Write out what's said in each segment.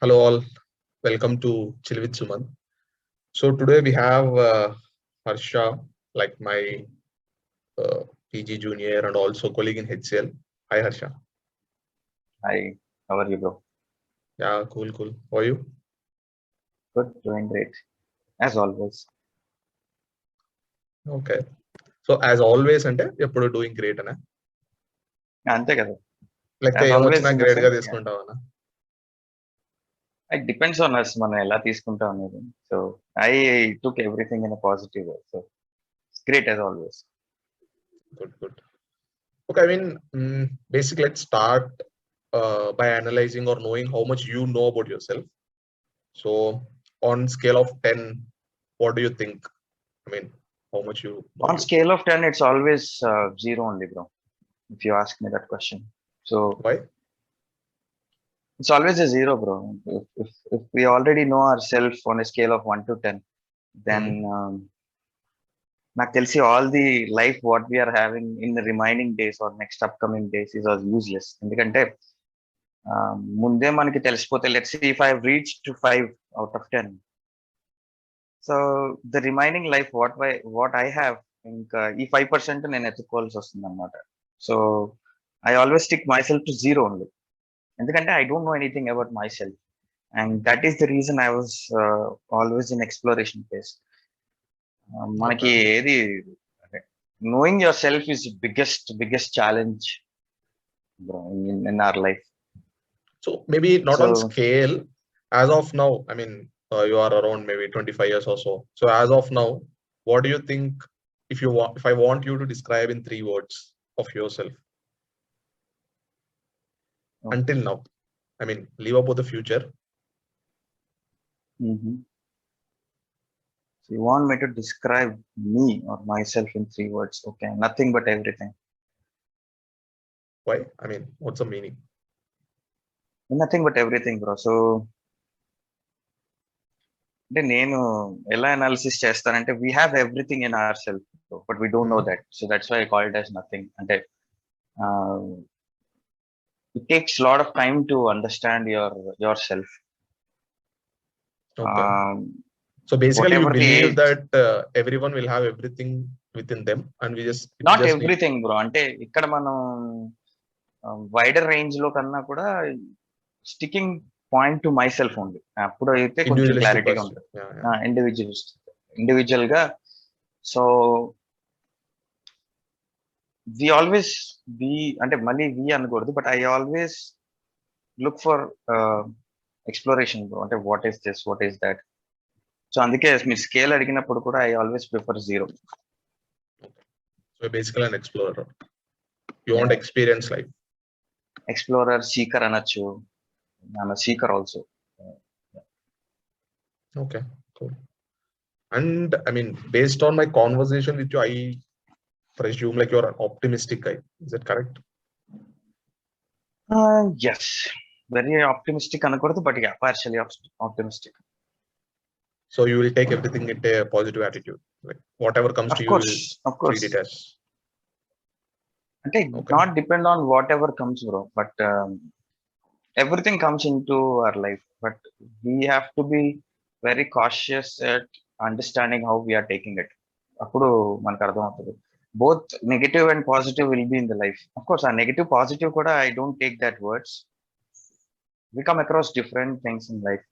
Hello all, welcome to Chill with Sumanth. So today we have Harsha, like my PG junior and also colleague in HCL. Hi Harsha. Hi, how are you, bro? Yeah, cool. How are you? Good, doing great. As always. Okay. So as always అంటే ఎప్పుడు doing great అనే అంతే కదా. లేకపోతే As always ఏమొచ్చినా in the great గా sense, yeah. తీసుకుంటావా? It depends on us, మనం ఎలా తీసుకుంటాం అనేది. So I took everything in a positive way. So it's great as always. Good. Okay, I mean, basically let's start by analyzing or knowing how much you know about yourself. So on scale of 10, what do you think? I mean, how much you know On you? scale of 10, it's always zero only, bro. If you ask me that question. So Why? it's always a zero, bro. If we already know ourselves on a scale of 1 to 10, then నాకు తెలిసి all the life what we are having in the remaining days or next upcoming days is all useless. ఎందుకంటే ముందే మనకి తెలిసిపోతే let's see if I reach to 5 out of 10. So the remaining life what I have ఇంకా ఈ 5% నేను ఎత్తుకోవాల్సి వస్తుంది అనమాట. So I always stick myself to zero only, ఎందుకంటే I don't know anything about myself and that is the reason I was always in exploration phase. మనకి ఏది knowing yourself is biggest challenge in our life. So maybe not on So scale as of now. I mean, you are around maybe 25 years or so. So as of now, what do you think if I want you to describe in 3 words of yourself until now? I mean, leave up with the future. So you want me to describe me or myself in 3 words? Okay, nothing but everything. Why? I mean, what's the meaning? Nothing but everything, bro. So అంటే నేను ఎలా analysis చేస్తానంటే we have everything in ourself but we don't know that. So that's why I call it as nothing. అంటే it takes lot of time to understand yourself. Okay. So basically you believe that everyone will have everything within them and we just not everything bro. అంటే ఇక్కడ మనం wider range లో కన్నా కూడా sticking point to myself ఉంది, అప్పుడు అయితే కొంచెం క్లారిటీగా ఉంటుంది ఇండివిజువల్ గా. సో వి ఆల్వేస్ అంటే మళ్ళీ వి అనకూడదు, but I always look for exploration bro. అంటే what is this, what is that. So అందుకే మీరు స్కేల్ అడిగినప్పుడు కూడా I always prefer zero. So basically an explorer. You want experience life. Explorer, seeker అనొచ్చు. I'm a seeker also. Okay, cool. And I mean, based on my conversation with you, I presume like you're an optimistic guy. Is that correct? Yes, very optimistic అనకూడదు, but yeah, partially optimistic. So you will take everything in a positive attitude. Like whatever comes to you, of course. Treat it as. అంటే not depend on whatever comes, bro, but everything comes into our life, but we have to be very cautious at understanding how we are taking it. అప్పుడు మనకు అర్థం అవుతుంది. Both negative and positive will be in the life. Of course, our negative positive kuda I don't take that words. We come across different things in life.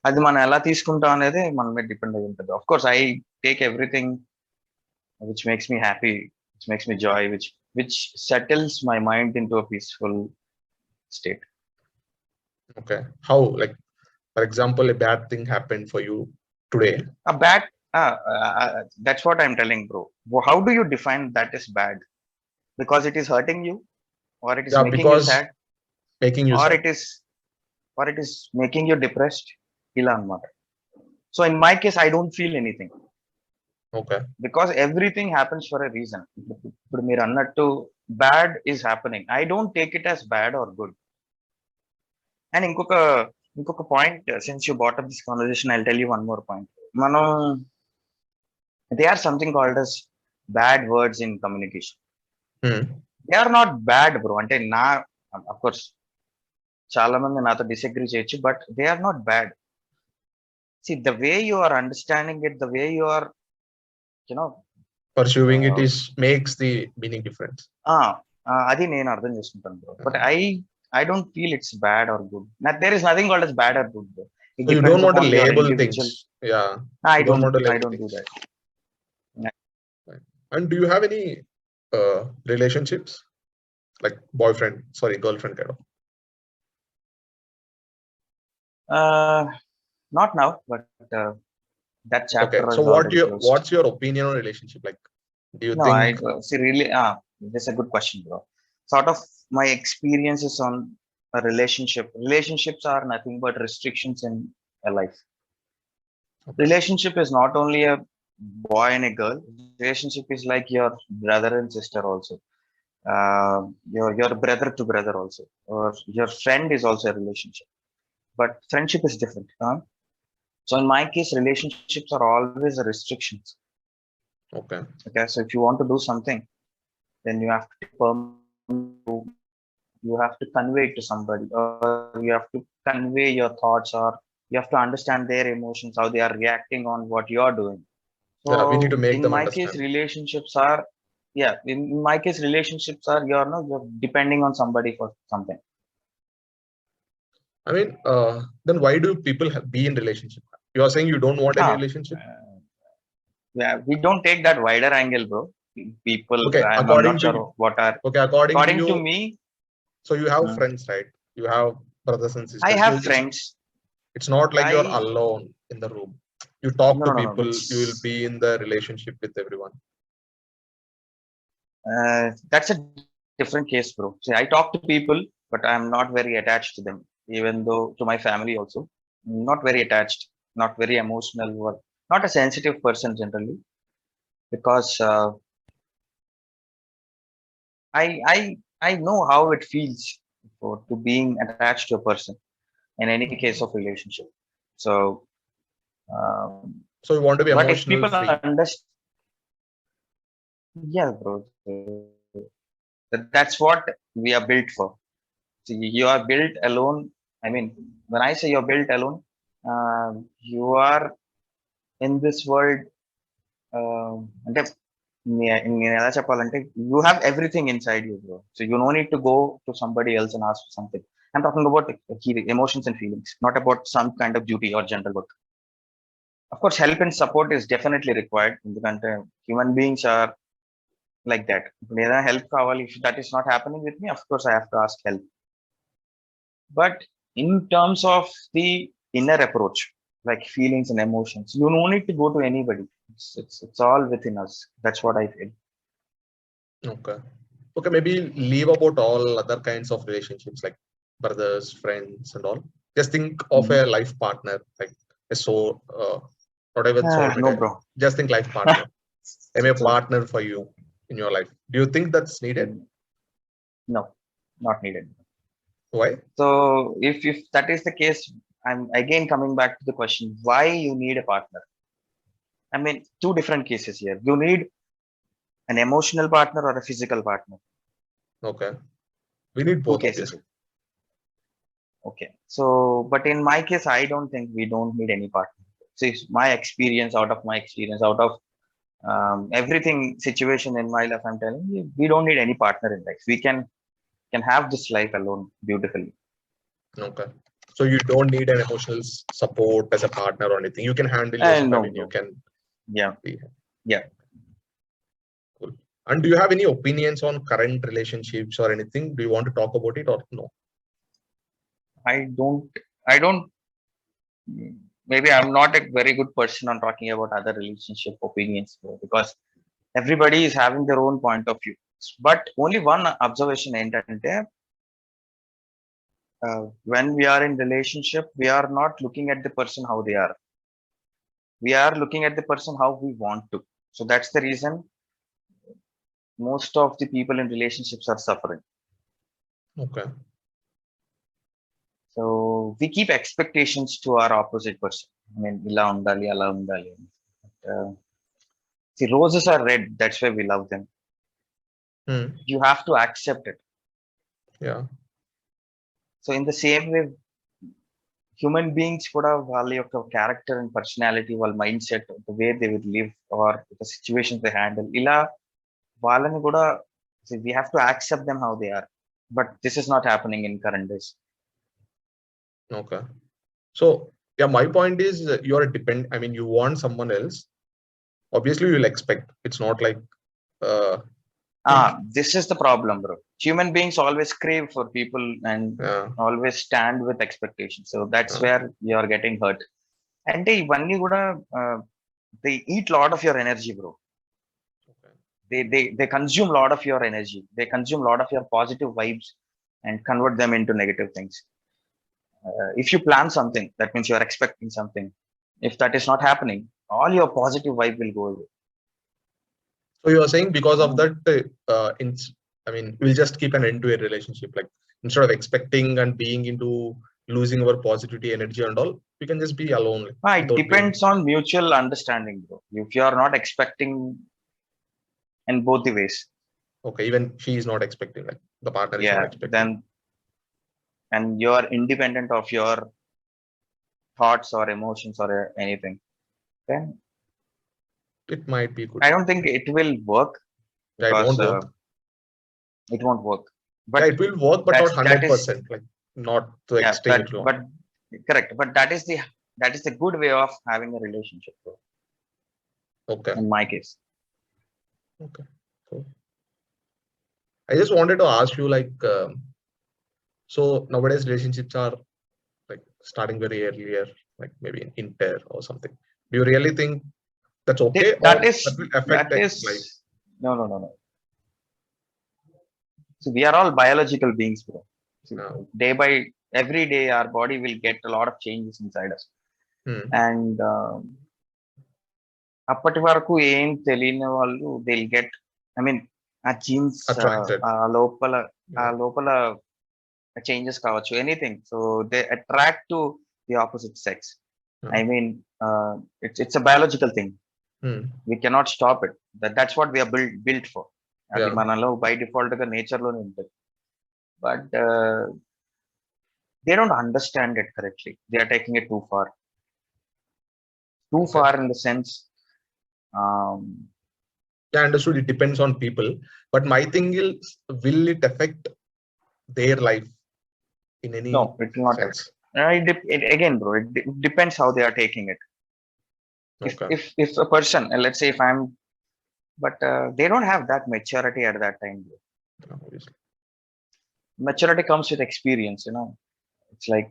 అది మనం ఎలా తీసుకుంటాం అనేది మన మీద డిపెండ్ అయి ఉంటుంది. Of course, I take everything which makes me happy, which makes me joy, which settles my mind into a peaceful state. Okay. How? Like, for example, a bad thing happened for you today. A bad that's what I'm telling, bro. How do you define that is bad? Because it is hurting you, or it is making you sad, or it is making you depressed. Ila anamata. So in my case, I don't feel anything. Okay. Because everything happens for a reason. ఇప్పుడు మీరు అన్నట్టు bad is happening. I don't take it as bad or good. And ఇంకొక point, since you brought up this conversation, I'll tell you one more point. మనం they are something called as bad words in communication. They are not bad, bro. అంటే of course చాలా మంది నాతో disagree చేయొచ్చు, but they are not bad. See, the way you are understanding it, the way you are, you know, Pursuing it uh, is makes the meaning difference. అది నేను అర్థం చేసుకుంటాను bro. But I don't feel it's bad or good. There is nothing called as bad or good bro. It So you don't depends want to upon your label individual. things. Yeah. I You don't want to I label don't do things. that. Right. And do you have any relationships like boyfriend, sorry, girlfriend kind of? Not now, but that chapter Okay. is So already closed. what's your opinion on relationship? Like, do you No, I think? see really. That's a good question, bro. Sort of my experiences on a relationship. Relationships are nothing but restrictions in a life. Okay. Relationship is not only a boy and a girl. Relationship is like your brother and sister also. Your brother to brother also, or your friend is also a relationship. But friendship is different. So in my case, relationships are always a restrictions. Okay. Okay, so if you want to do something, then you have to you have to convey it to somebody, or you have to convey your thoughts, or you have to understand their emotions, how they are reacting on what you are doing. So Yeah, we need to make in them my case, understand. relationships are, yeah, in my case, relationships are you're depending on somebody for something. I mean, then why do people be in relationship? You are saying you don't want any relationship? Yeah, we don't take that wider angle, bro. People, Okay, I'm according not to sure you. what are, Okay, according to according you. to me, So you have friends, right? You have brothers and I sisters. have friends. It's not like you're I alone in the room. You talk to no. people. You will be in the relationship with everyone. That's a different case, bro. See, I talk to people, but I'm not very attached to them. Even though to my family also, not very attached, not very emotional, or not a sensitive person generally, because I know how it feels to being attached to a person in any case of relationship. So, So you want to be but if emotional people free. understand, yeah, bro, that's what we are built for. See, you are built alone. I mean, when I say you're built alone, you are in this world. అంటే నేను ఎలా చెప్పాలంటే you have everything inside you, bro. So you no need to go to somebody else and ask for something. I'm talking about emotions and feelings, not about some kind of duty or general work. Of course, help and support is definitely required. ఎందుకంటే human beings are like that. ఇప్పుడు ఏదైనా help కావాలి, if that is not happening with me, of course I have to ask help. But in terms of the inner approach, like feelings and emotions, you no need to go to anybody. It's all within us. That's what I feel. Okay. Okay, maybe leave about all other kinds of relationships like brothers, friends, and all. Just think of a life partner, like a soul, not even soulmate. No, bro. Just think life partner. I'm a So, partner for you in your life. Do you think that's needed? no, not needed. Why? So if that is the case, I'm again coming back to the question: why you need a partner? I mean, two different cases here. You need an emotional partner or a physical partner. Okay. We need Two both, cases. obviously. Okay. So, but in my case, I don't think we don't need any partner. See, my experience, out of my experience, out of everything situation in my life, I'm telling you, we don't need any partner in life. We can have this life alone beautifully. Okay. So you don't need an emotional support as a partner or anything. You can handle yourself. No, I mean, no. you can. Yeah. Be. Yeah. Cool. And do you have any opinions on current relationships or anything? Do you want to talk about it or no? I don't, maybe I'm not a very good person on talking about other relationship opinions, because everybody is having their own point of view. But only one observation ఏంటంటే, when we are in relationship, we are not looking at the person how they are. We are looking at the person how we want to. So that's the reason most of the people in relationships are suffering. Okay. So we keep expectations to our opposite person. I mean, ఇలా ఉండాలి, అలా ఉండాలి. See, roses are red. That's why we love them. You have to accept it. Yeah. So in the same way, human beings కూడా వాళ్ళ యొక్క character and personality, వాళ్ళ mindset, the way they will live or the situations they handle, ఇలా వాళ్ళని కూడా we have to accept them how they are. But this is not happening in current days. Okay. So yeah, my point is you are I mean, you want someone else. Obviously, you will expect. It's not like This is the problem, bro. Human beings always crave for people and yeah, always stand with expectations. So that's yeah. where you are getting hurt. And ఇవన్నీ కూడా they eat lot of your energy, bro. Okay. They consume lot of your energy. They consume lot of your positive vibes and convert them into negative things. If you plan something, that means you are expecting something. If that is not happening, all your positive vibe will go away. So you are saying because of that, I mean, we'll just keep an end to a relationship. Like instead of expecting and being into losing our positivity, energy, and all, we can just be alone. It without depends on mutual understanding, bro. If you are not expecting in both the ways, okay, even she is not expecting, like the partner is not expecting. then and you are independent of your thoughts or emotions or anything, then It might be good. I don't think it will work. Yeah, it won't work. It won't work. But yeah, it will work, but not 100%. Like not to extend it long. But correct. But that is the good way of having a relationship, bro. Okay. In my case. Okay. Cool. I just wanted to ask you, like, so nowadays relationships are like starting very earlier, like maybe in inter or something. Do you really think that's okay? That will affect life? No. So we are all biological beings, bro. So every day, our body will get a lot of changes inside us. And అప్పటి వరకు ఏం తెలియని వాళ్ళు they'll get, I mean, ఆ jeans ఆ లోపల changes కావచ్చు, anything. So they attract to the opposite sex. I mean, it's a biological thing. We cannot stop it. That's what we are built for. అది మనలో బై డిఫాల్ట్ గా nature లోనే ఉంటుంది. But they don't understand it correctly. They are taking it too far. In the sense, yeah, understood. It depends on people, but my thing is, will it affect their life in any no, it will not sense? Again, bro, it depends how they are taking it. Okay. If a person, let's say if I'm, but they don't have that maturity at that time, bro. Obviously. Maturity comes with experience, you know. It's like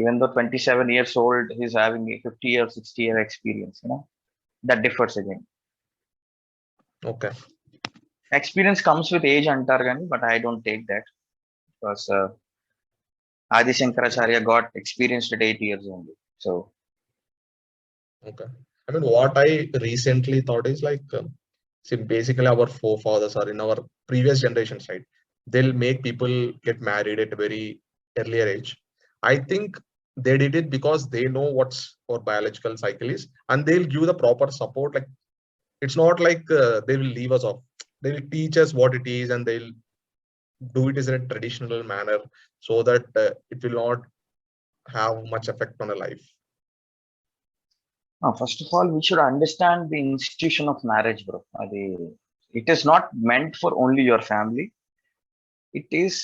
even though 27 years old, he's having a 50 or 60-year experience, you know. That differs again. Okay. Experience comes with age, antar gani, but I don't take that, because Adi Shankaracharya got experienced at 8 years only. So okay, I mean, what I recently thought is like, see, basically our forefathers are in our previous generation side, they'll make people get married at a very earlier age. I think they did it because they know what's our biological cycle is, and they'll give the proper support. Like it's not like they will leave us off. They will teach us what it is, and they'll do it in a traditional manner so that it will not have much effect on a life. First of all, we should understand the institution of marriage, bro. It is not meant for only your family. It is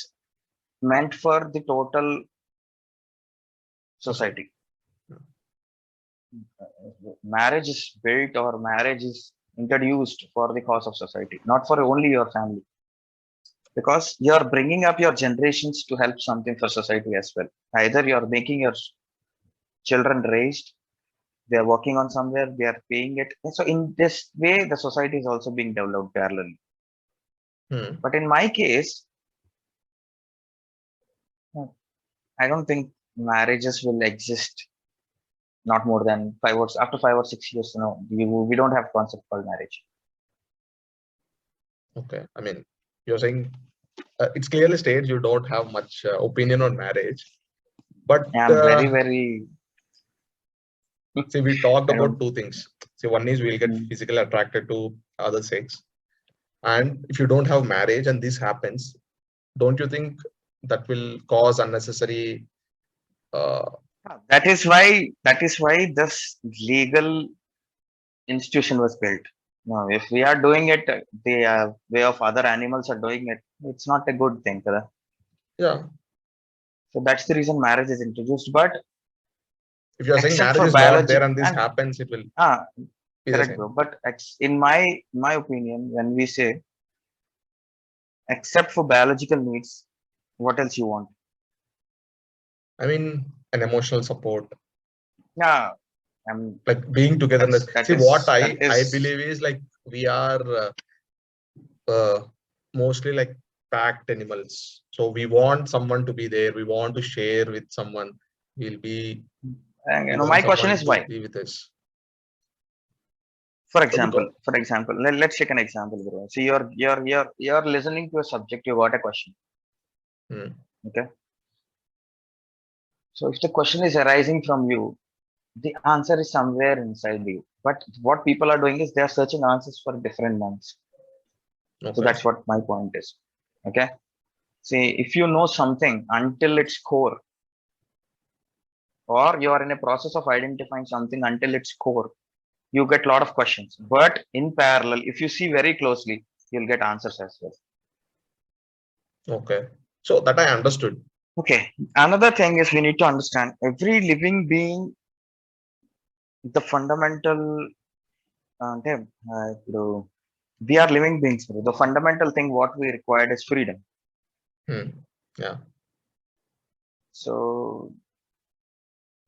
meant for the total society. Marriage is built, or marriage is introduced for the cause of society, not for only your family. Because you are bringing up your generations to help something for society as well. Either you are making your children raised, they are working on somewhere, they are paying it. And so in this way, the society is also being developed parallelly. But in my case, I don't think marriages will exist not more than after 5 or 6 years. No, we don't have concept called marriage. Okay, I mean, you're saying it's clearly stated you don't have much opinion on marriage, but I'm very see, we talked about two things. See, one is we'll get physically attracted to other sex, and if you don't have marriage and this happens, don't you think that will cause unnecessary. That is why this legal institution was built. Now, if we are doing it the way of other animals are doing it, it's not a good thing. Kada. Yeah, So that's the reason marriage is introduced. But if you are saying except marriage for is not there biology, and this and happens, it will ah, be the correct, bro. same. But in my opinion, when we say except for biological needs, what else you want? I mean, an emotional support, Yeah, I'm like being togetherness. that See, what is that I is believe is like we are uh, mostly like packed animals. So we want someone to be there. We want to share with someone. We'll be. and, We want my question someone is to why. be with us. For So because. example, let's take an example, bro. See, you're listening to a subject. You got a question. Hmm, Okay. So if the question is arising from you, the answer is somewhere inside you. But what people are doing is they are searching answers for different minds. So okay. that's what my point is. Okay. See, if you know something until its core, or you are in a process of identifying something until its core, you get a lot of questions. But in parallel, if you see very closely, you'll get answers as well. Okay. So that I understood. Okay. Another thing is we need to understand every living being, the fundamental, అంటే, ఇప్పుడు we are living beings. Bro. The fundamental thing what we required is freedom. Hmm. Yeah. So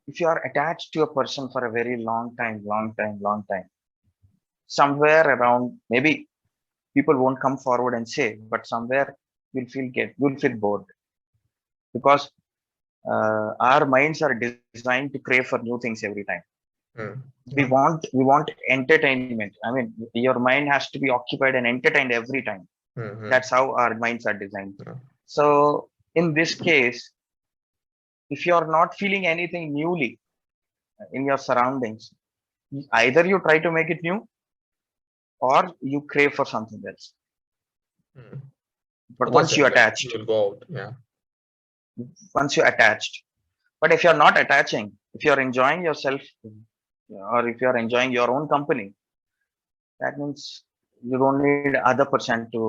if you are attached to a person for a very long time, somewhere around maybe people won't come forward and say, but somewhere you'll feel bored because our minds are designed to crave for new things every time. Hmm. We Yeah. want entertainment. I mean, your mind has to be occupied and entertained every time. Hmm. Hmm. That's how our minds are designed. Yeah. So in this case, if you're not feeling anything newly in your surroundings, either you try to make it new or you crave for something else. Hmm. But Others, once yeah, you like you attached, will go out. Yeah. once you attached, but if you're not attaching, if you're enjoying yourself or if you're enjoying your own company, that means you don't need other person to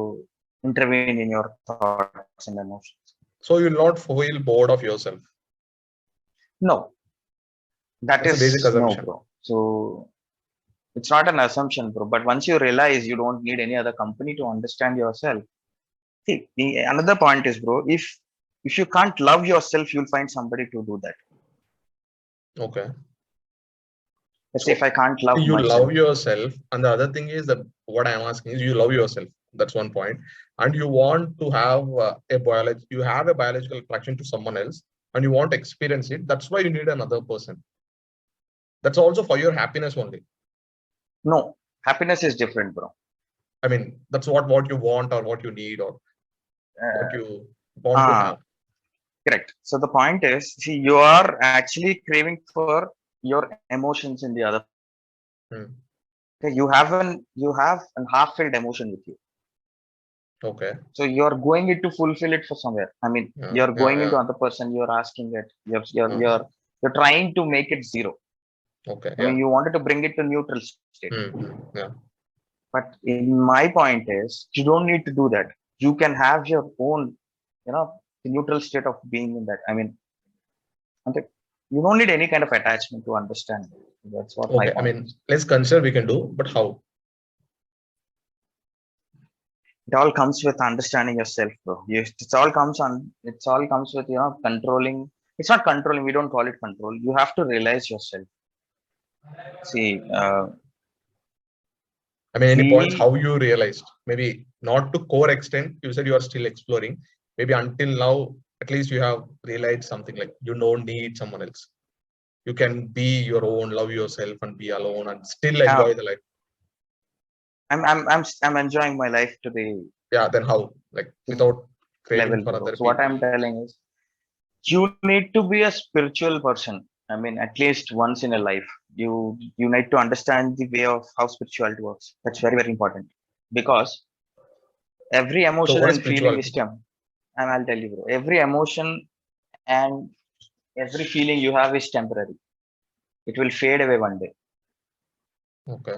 intervene in your thoughts and emotions. So you'll not feel bored of yourself. No, that That's a basic is no, assumption. bro. So it's not an assumption, bro. But once you realize you don't need any other company to understand yourself, see, another point is, bro, if you can't love yourself, you'll find somebody to do that. Okay. Let's say if So I can't love you myself, love yourself, and the other thing is that what I'm asking is you love yourself. That's one point, and you want to have a biology. You have a biological attraction to someone else, and you want to experience it. That's why you need another person. That's also for your happiness only. no, happiness is different, bro. I mean, that's what you want or what you need or what Uh, you want to ah, have. correct. So the point is, see, you are actually craving for your emotions in the other person. Hmm. Okay, you have an half-filled emotion with you. Okay. So you're going it to fulfill it for somewhere. I mean, Yeah. you're Yeah. going into Yeah. other person, you're asking it, Uh, you're trying to make it zero. okay. I mean, Yeah. you wanted to bring it to neutral state. Hmm. Hmm. Yeah. But in my point is, you don't need to do that. You can have your own, the neutral state of being in that. I mean, okay, you don't need any kind of attachment to understand. That's what my Okay. I point mean, is. let's consider we can do, but how? It all comes with understanding yourself, bro. It's all comes with controlling. It's not controlling. We don't call it control. You have to realize yourself. See, I mean, any points we how you realized? Maybe not to core extent. You said you are still exploring. Maybe until now, at least you have realized something like you don't need someone else. You can be your own, love yourself, and be alone, and still uh, enjoy the life. I'm enjoying my life to the Yeah. Then how? Like without level, craving for bro. other So what I'm people. telling is, you need to be a spiritual person. I mean, at least once in a life, you need to understand the way of how spirituality works. That's very important because every So emotion what is and feeling spirituality? system. And I'll tell you, bro, every emotion and every feeling you have is temporary. It will fade away one day. Okay.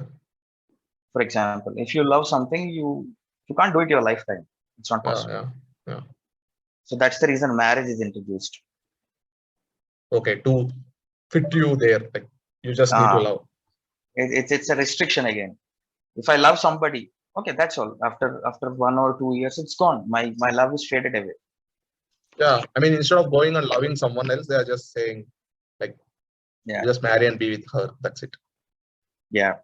For example, if you love something, you can't do it your lifetime. It's not Yeah, possible. yeah, yeah. So that's the reason marriage is introduced. Okay, to fit you there, like you just need to Uh, love. it's a restriction again. If I love somebody, okay, that's all. After 1 or 2 years, it's gone. My love is faded away. Yeah, I mean, instead of going and loving someone else, they are just saying like Yeah, you just marry and be with her. That's it. yeah.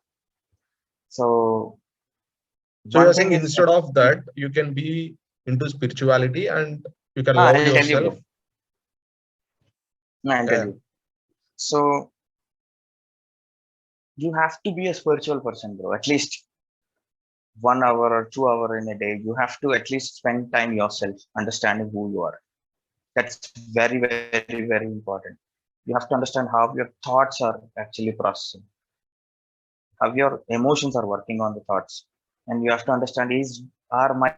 So So you're one saying thing is, instead of that, you can be into spirituality and you can love I'll tell you, yourself. bro. No, I'll tell Yeah. you. So you have to be a spiritual person, bro. At least 1 hour or 2 hour in a day. You have to at least spend time yourself, understanding who you are. That's very, very, very important. You have to understand how your thoughts are actually processing, how your emotions are working on the thoughts, and you have to understand are my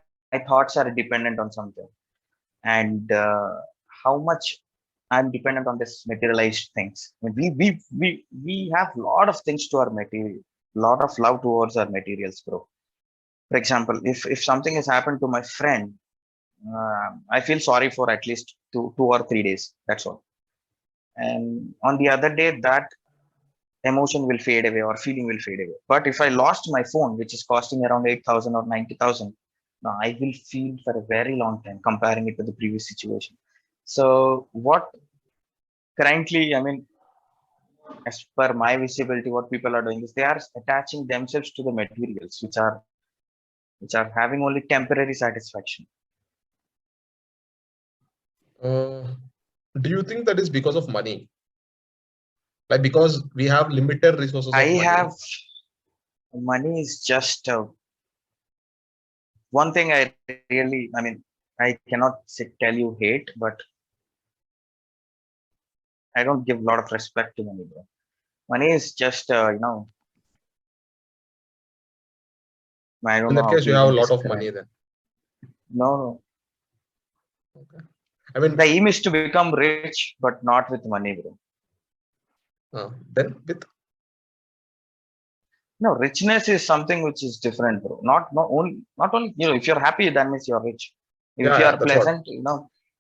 thoughts are dependent on something, and how much I'm dependent on this materialized things. I mean, we have a lot of things to our material, lot of love towards our materials, bro. For example, if something has happened to my friend, I feel sorry for at least 2 or 3 days. That's all. And on the other day, that emotion will fade away or feeling will fade away. But if I lost my phone, which is costing around 8,000 or 90,000, now I will feel for a very long time comparing it to the previous situation. So what currently, I mean, as per my visibility, what people are doing is they are attaching themselves to the materials, which are having only temporary satisfaction. Uh, do you think that is because of money? Like because we have limited resources I of money. have money is just one thing I really, I mean, I cannot tell you hate, but I don't give a lot of respect to money, bro. Money is just, I don't In know that how case, to you have a even lot of describe. money then. No, no. Okay. I mean, The aim is to become rich, but not with money, bro. then with No, richness is something which is different, bro. Not only, if you're happy, that means you're rich. If yeah, you yeah, are that's what. pleasant,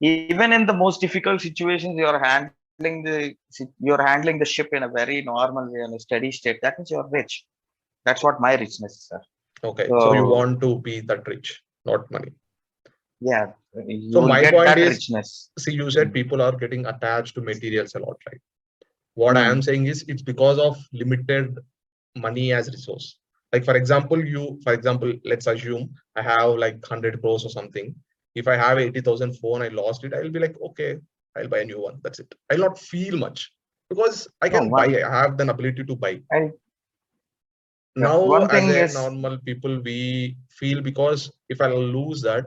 even in the most difficult situations, you're handling the ship in a very normal way, in a steady state. That means you're rich. That's what my richness is, sir. Okay, so you So want to be that rich, not money. yeah, So you will my get point that is, richness. see, you said people are getting attached to materials a lot, right? What I am Mm. saying is it's because of limited money as resource. Like for example, let's assume I have like 100 crores or something. If I have 80,000 phone, I lost it. I'll be like, okay, I'll buy a new one. That's it. I'll not feel much because I No, can buy. I have the ability to buy. I, yeah, Now, one as thing a is, normal people, we feel because if I lose that,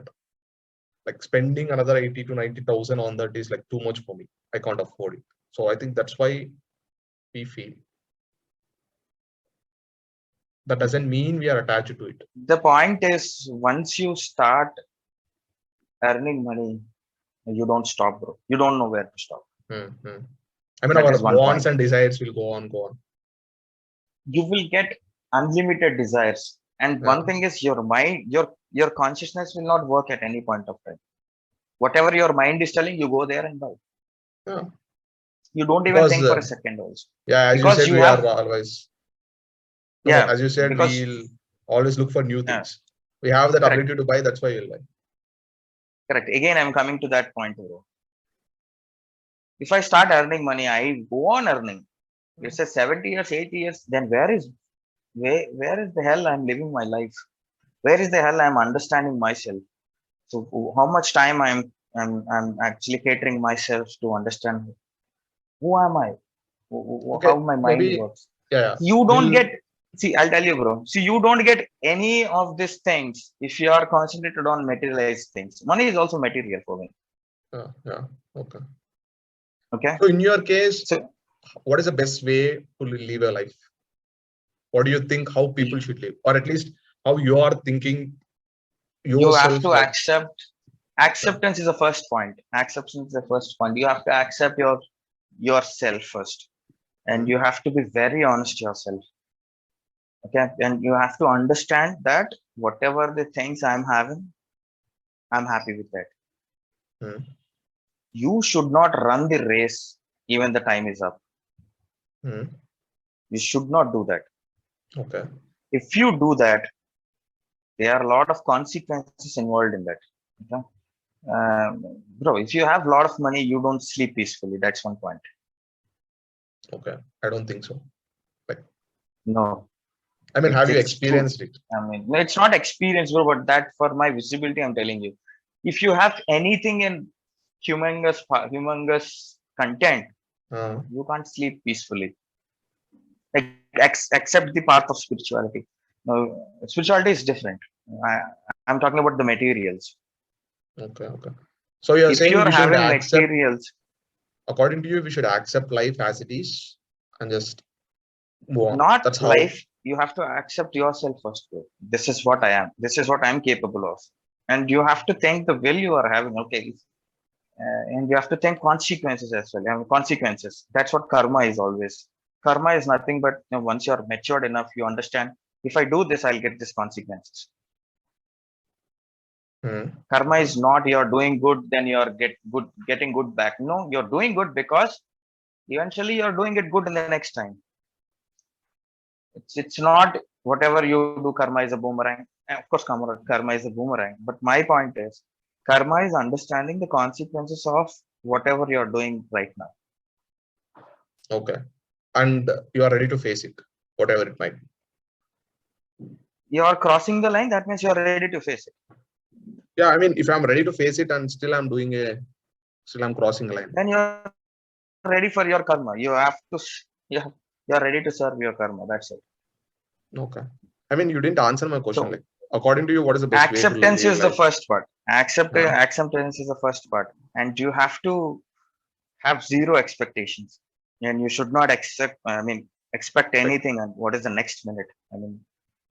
like spending another 80 to 90,000 on that is like too much for me. I can't afford it. So I think that's why we feel. That doesn't mean we are attached to it. the point is, once you start earning money, you don't stop, bro. You don't know where to stop. Hmm. I mean, That our is one wants point. and desires will go on, go on. You will get unlimited desires. And Yeah, one thing is your mind, your consciousness will not work at any point of time. Whatever your mind is telling, you go there and buy. yeah. You don't even Because think for a second also. yeah, as you Because said, you we are have, always no. yeah, As you said, because we'll always look for new yeah, things. We have that correct, ability to buy. That's why you'll buy. correct. Again, I'm coming to that point, bro. If I start earning money, I go on earning. It's a 70 years, 80 years, then where is the hell I'm living my life? Where is the hell I'm understanding myself? So how much time I'm actually catering myself to understand who am I? How Okay, my mind maybe works. yeah, yeah. You don't We'll get, see, I'll tell you, bro. See, you don't get any of these things if you are concentrated on materialized things. Money is also material for me. yeah, yeah. Okay. Okay. So in your case, So what is the best way to live a life? What do you think how people should live, or at least how you are thinking you have yourself? to How? accept, Acceptance is the first point. Acceptance is the first point. You have to accept yourself first, and Hmm. you have to be very honest yourself. Okay, and you have to understand that whatever the things I'm having, I'm happy with that. Hmm. You should not run the race even the time is up. Hmm. You should not do that. Okay. If you do that, there are a lot of consequences involved in that. Okay? Bro, if you have a lot of money, you don't sleep peacefully. That's one point. Okay. I don't think so. Like, No, I mean, have you it's true. experienced it? I mean, no, it's not experience, bro, but that for my visibility, I'm telling you. If you have anything in humongous content, Uh, you can't sleep peacefully. Like, accept the path of spirituality. No, spirituality is different. I, I'm talking about the materials. okay. Okay. So you're If saying you're we should having accept, materials, according to you, we should accept life as it is and just move on. not That's how. life, you have to accept yourself first, bro. This is what I am. This is what I'm capable of. And you have to think the will you are having. Okay, and you have to think consequences as well. Consequences. That's what karma is always. Karma is nothing but, once you're matured enough, you understand. If I do this, I'll get these consequences. Hmm. Karma Okay. is not you're doing good, then you're getting good back. No, you're doing good because eventually you're doing it good in the next time. It's not whatever you do, karma is a boomerang. Of course, karma is a boomerang. But my point is, karma is understanding the consequences of whatever you're doing right now. Okay. And you are ready to face it, whatever it might be. You're crossing the line, that means you're ready to face it. Yeah. I mean, if I'm ready to face it and still I'm doing still I'm crossing a line. Then you're ready for your karma. You have to, you're ready to serve your karma. That's it. Okay. I mean, you didn't answer my question. So Like, according to you, what is the best way to acceptance live is the life? first part. Uh, Acceptance is the first part. And you have to have zero expectations. And you should not expect like, anything on what is the next minute. I mean,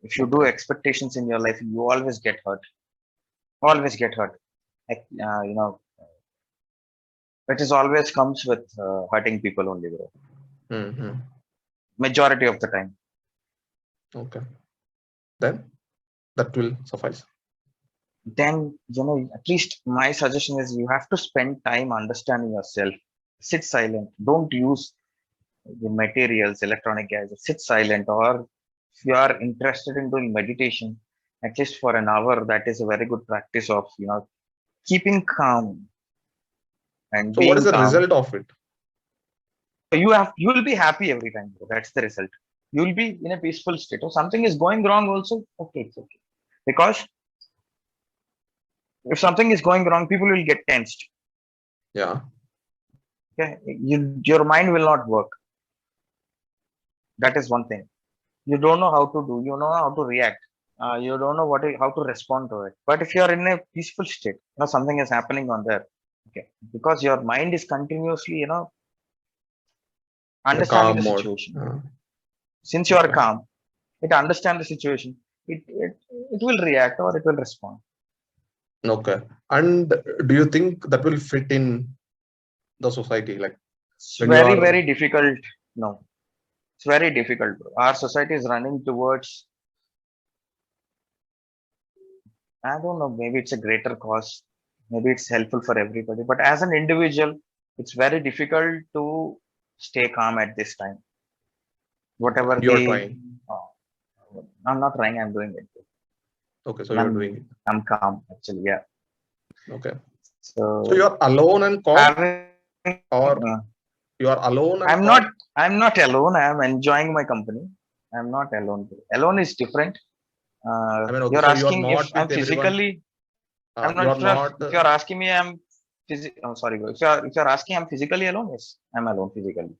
if you do okay. expectations in your life, you always get hurt. Always get hurt. Like, it is always comes with hurting people only, bro. Hmm. Majority of the time. Okay. Then that will suffice. Then, at least my suggestion is you have to spend time understanding yourself. Sit silent. Don't use the materials, electronic gadgets. Sit silent. Or if you are interested in doing meditation, at least for an hour, that is a very good practice of, keeping calm and So what is being the calm. result of it? You will be happy every time. Bro. That's the result. You will be in a peaceful state. If something is going wrong, also, okay, it's okay. Because if something is going wrong, people will get tensed. Yeah. Okay, your mind will not work. That is one thing. You don't know how to do. You know how to react. You don't know how to respond to it. But if you are in a peaceful state, something is happening on there. Okay, because your mind is continuously, In a understanding calm the mode. situation. Uh, Since you are okay. calm, it understands the situation. It will react or it will respond. Okay. And do you think that will fit in the society? Like It's when you very, are, very difficult. No, it's very difficult. Bro. Our society is running towards, I don't know, maybe it's a greater cause. Maybe it's helpful for everybody. But as an individual, it's very difficult to stay calm at this time. okay, Whatever and you are the, trying. I'm not trying, I'm doing it. Okay. So you're doing I'm, it. I'm calm, actually. Yeah. Okay. So So you're alone and calm, having, or you are alone and I'm not, calm? I'm not alone. I'm enjoying my company. I'm not alone. Alone is different. I mean, okay. You're So you are asking if not I'm with everyone. physically, I'm You not are sure not. if you're asking me, oh, sorry, bro. If you're asking, I'm physically alone. Yes, I'm alone physically,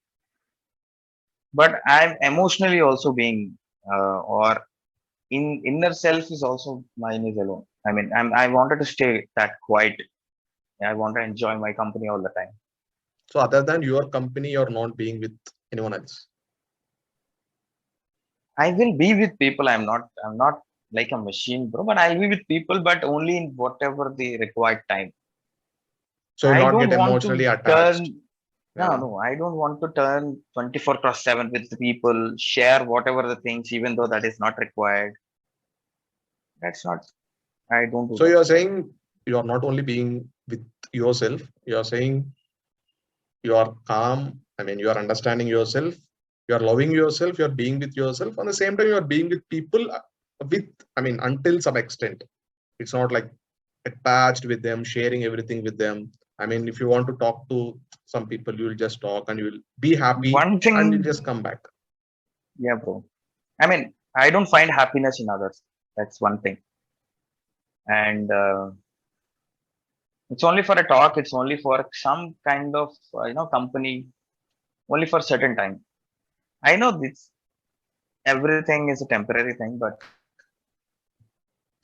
but I'm emotionally also being, or in inner self is also mine is alone. I mean, I wanted to stay that quiet. I want to enjoy my company all the time. So other than your company, you're not being with anyone else. I will be with people. I'm not like a machine, bro. But I'll be with people, but only in whatever the required time. So you'll I not don't get want to emotionally attached. turn. No, Yeah. no, I don't want to turn 24/7 with the people, share whatever the things, even though that is not required. That's not, I don't do So that. you're saying you're not only being with yourself, you're saying you are calm. I mean, you are understanding yourself, you are loving yourself, you are being with yourself. On the same time, you are being with people with, I mean, until some extent. It's not like attached with them, sharing everything with them. I mean, if you want to talk to some people, you'll just talk and you'll be happy One and you'll thing, just come back. yeah, bro. I mean, I don't find happiness in others. That's one thing. And it's only for a talk. It's only for some kind of, company, only for certain time. I know this, everything is a temporary thing, but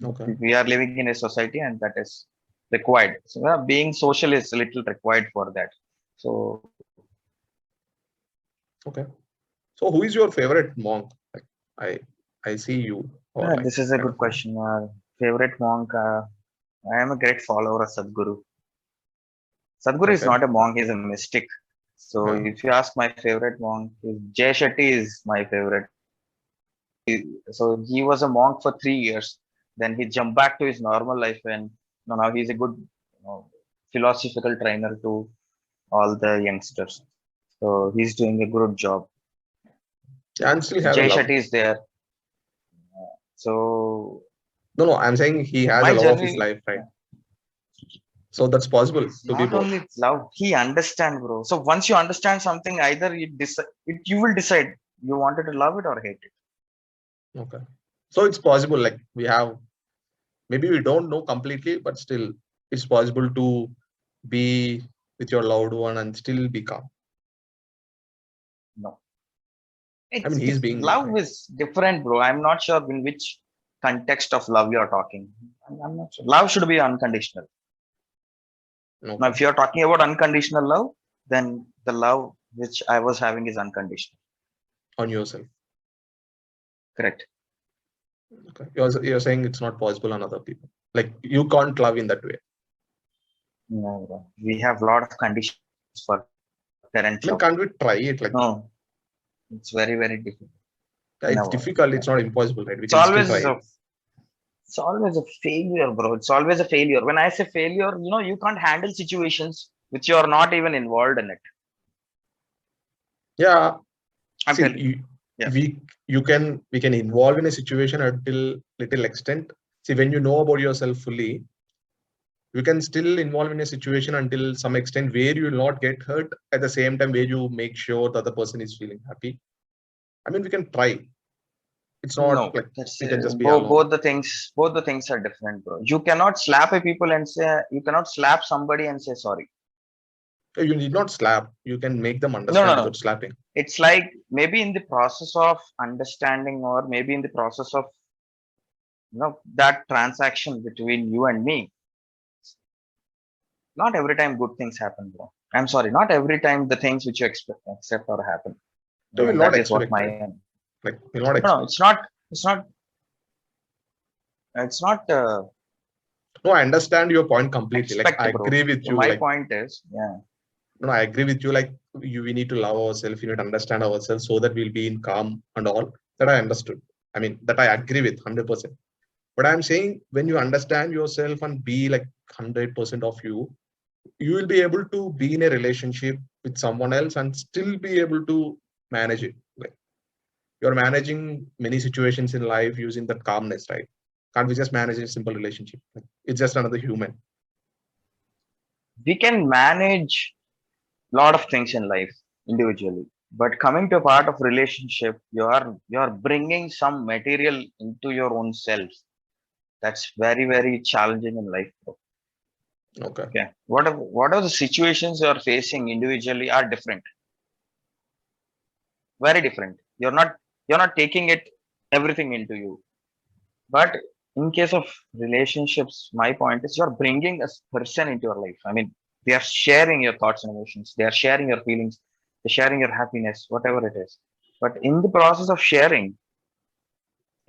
Okay. we are living in a society and that is required. So being social is a little required for that. So Okay. So who is your favorite monk? Like I see you or like this is a kind good of thing. question. Favorite monk? I am a great follower of Sadhguru. Sadhguru is Okay. not a monk; he's a mystic. So Yeah. if you ask my favorite monk, Jay Shetty is my favorite. So he was a monk for 3 years. Then he jumped back to his normal life, and now he's a good philosophical trainer to all the youngsters. So he's doing a good job. Yeah, and still have a Jay love. Shetty is there. So No, no, I'm saying he has a my love of his journey, life, right? So that's possible it's to be not both. only love. He understand, bro. So once you understand something, either you will decide you wanted to love it or hate it. Okay. So it's possible, like we have, maybe we don't know completely, but still it's possible to be with your loved one and still be calm. No, I mean, he's being love right. is different, bro. I'm not sure in which context of love you're talking. I'm not sure. Love should be unconditional. Now, Okay. if you're talking about unconditional love, then the love which I was having is unconditional. On yourself. Correct. Okay. You're saying it's not possible on other people. Like you can't love in that way. No, bro. We have a lot of conditions for I parent mean, love. can't we try it? Like No, it's very, very difficult. yeah, it's Never. difficult, it's not impossible, right? We It's can still always try a it. it's always a failure, bro. It's always a failure. When I say failure, you can't handle situations which you are not even involved in it. Yeah. I'm See, telling. Yeah. we can involve in a situation until little extent. See, when you know about yourself fully, you can still involve in a situation until some extent where you will not get hurt at the same time where you make sure the other person is feeling happy. I mean, we can try. It's not No, like that's we can just be alone. both the things are different, bro. You cannot slap a people and say you cannot slap somebody and say sorry. You need not slap. You can make them No, no, understand no. without slapping. It's like maybe in the process of understanding, or maybe in the process of that transaction between you and me. Not every time good things happen, bro. I'm sorry. Not every time the things which you expect accept or happen. So you will not That is what expect, my right? Like you will not no. expect. It's not. It's not. It's not No, I understand your point completely. Like expect, I bro. agree with So you. my Like point is, yeah. no, I agree with you. Like we need to love ourselves. We need to understand ourselves so that we'll be in calm and all. That I understood. I mean, that I agree with 100%. But I'm saying when you understand yourself and be like 100% of you, you will be able to be in a relationship with someone else and still be able to manage it. Like you're managing many situations in life using that calmness, right? Can't we just manage a simple relationship? Like, it's just another human. We can manage a lot of things in life individually, but coming to a part of relationship, you are bringing some material into your own self. That's very, very challenging in life, bro. Okay. Okay. What are the situations you are facing individually are different, very different. You're not taking it everything into you. But in case of relationships, my point is you're bringing a person into your life. I mean, they are sharing your thoughts and emotions. They are sharing your feelings. They're sharing your happiness, whatever it is. But in the process of sharing,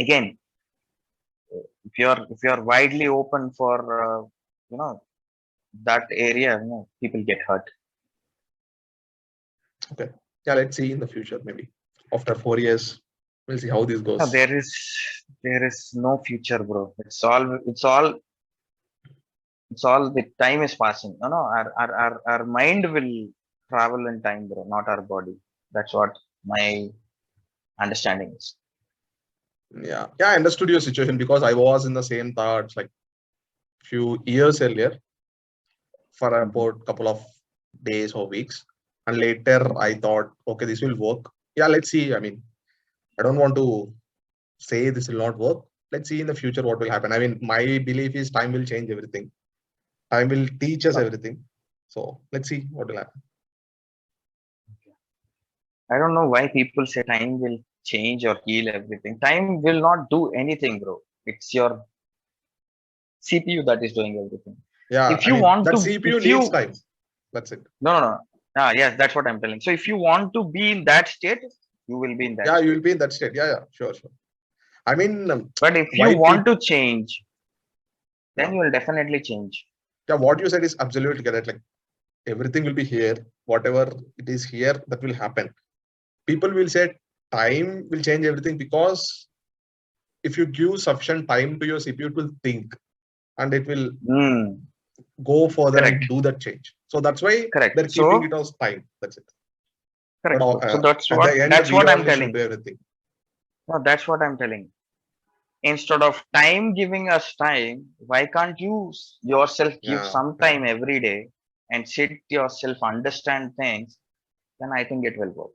again, if you're widely open for you know that area, people get hurt. Okay. Yeah, let's see in the future, maybe after 4 years, we'll see how this No, goes. there is no future, bro. It's all the time is passing. No, our mind will travel in time, bro, not our body. That's what my understanding is. Yeah. Yeah, I understood your situation because I was in the same thoughts like few years earlier for Mhm. about couple of days or weeks. And later I thought, okay, this will work. Yeah, let's see. I mean, I don't want to say this will not work. Let's see in the future what will happen. I mean, my belief is time will change everything. Time will teach us No, everything. So let's see what will happen. I don't know why people say time will change or heal everything. Time will not do anything, bro. It's your CPU that is doing everything. Yeah, If I you mean want that to, CPU if needs you, time. That's it. no, no, no. Ah, yes, that's what I'm telling. So if you want to be in that state, you will be in that Yeah, you will state. be in that state. Yeah, yeah, sure, sure. I mean, But if you why want people? to change, then Yeah, you will definitely change. yeah. What you said is absolutely correct. Like everything will be here. Whatever it is here, that will happen. People will say time will change everything because if you give sufficient time to your CPU, it will think and it will Hmm. go further Correct. and do that change. So that's why Correct. they're keeping So it as time. That's it. But correct, bro. So at the end, that's we what I'm only should telling. do everything. No, that's what I'm telling. Instead of time giving us time, why can't you yourself give Yeah, some yeah, time every day and sit yourself, understand things? Then I think it will work.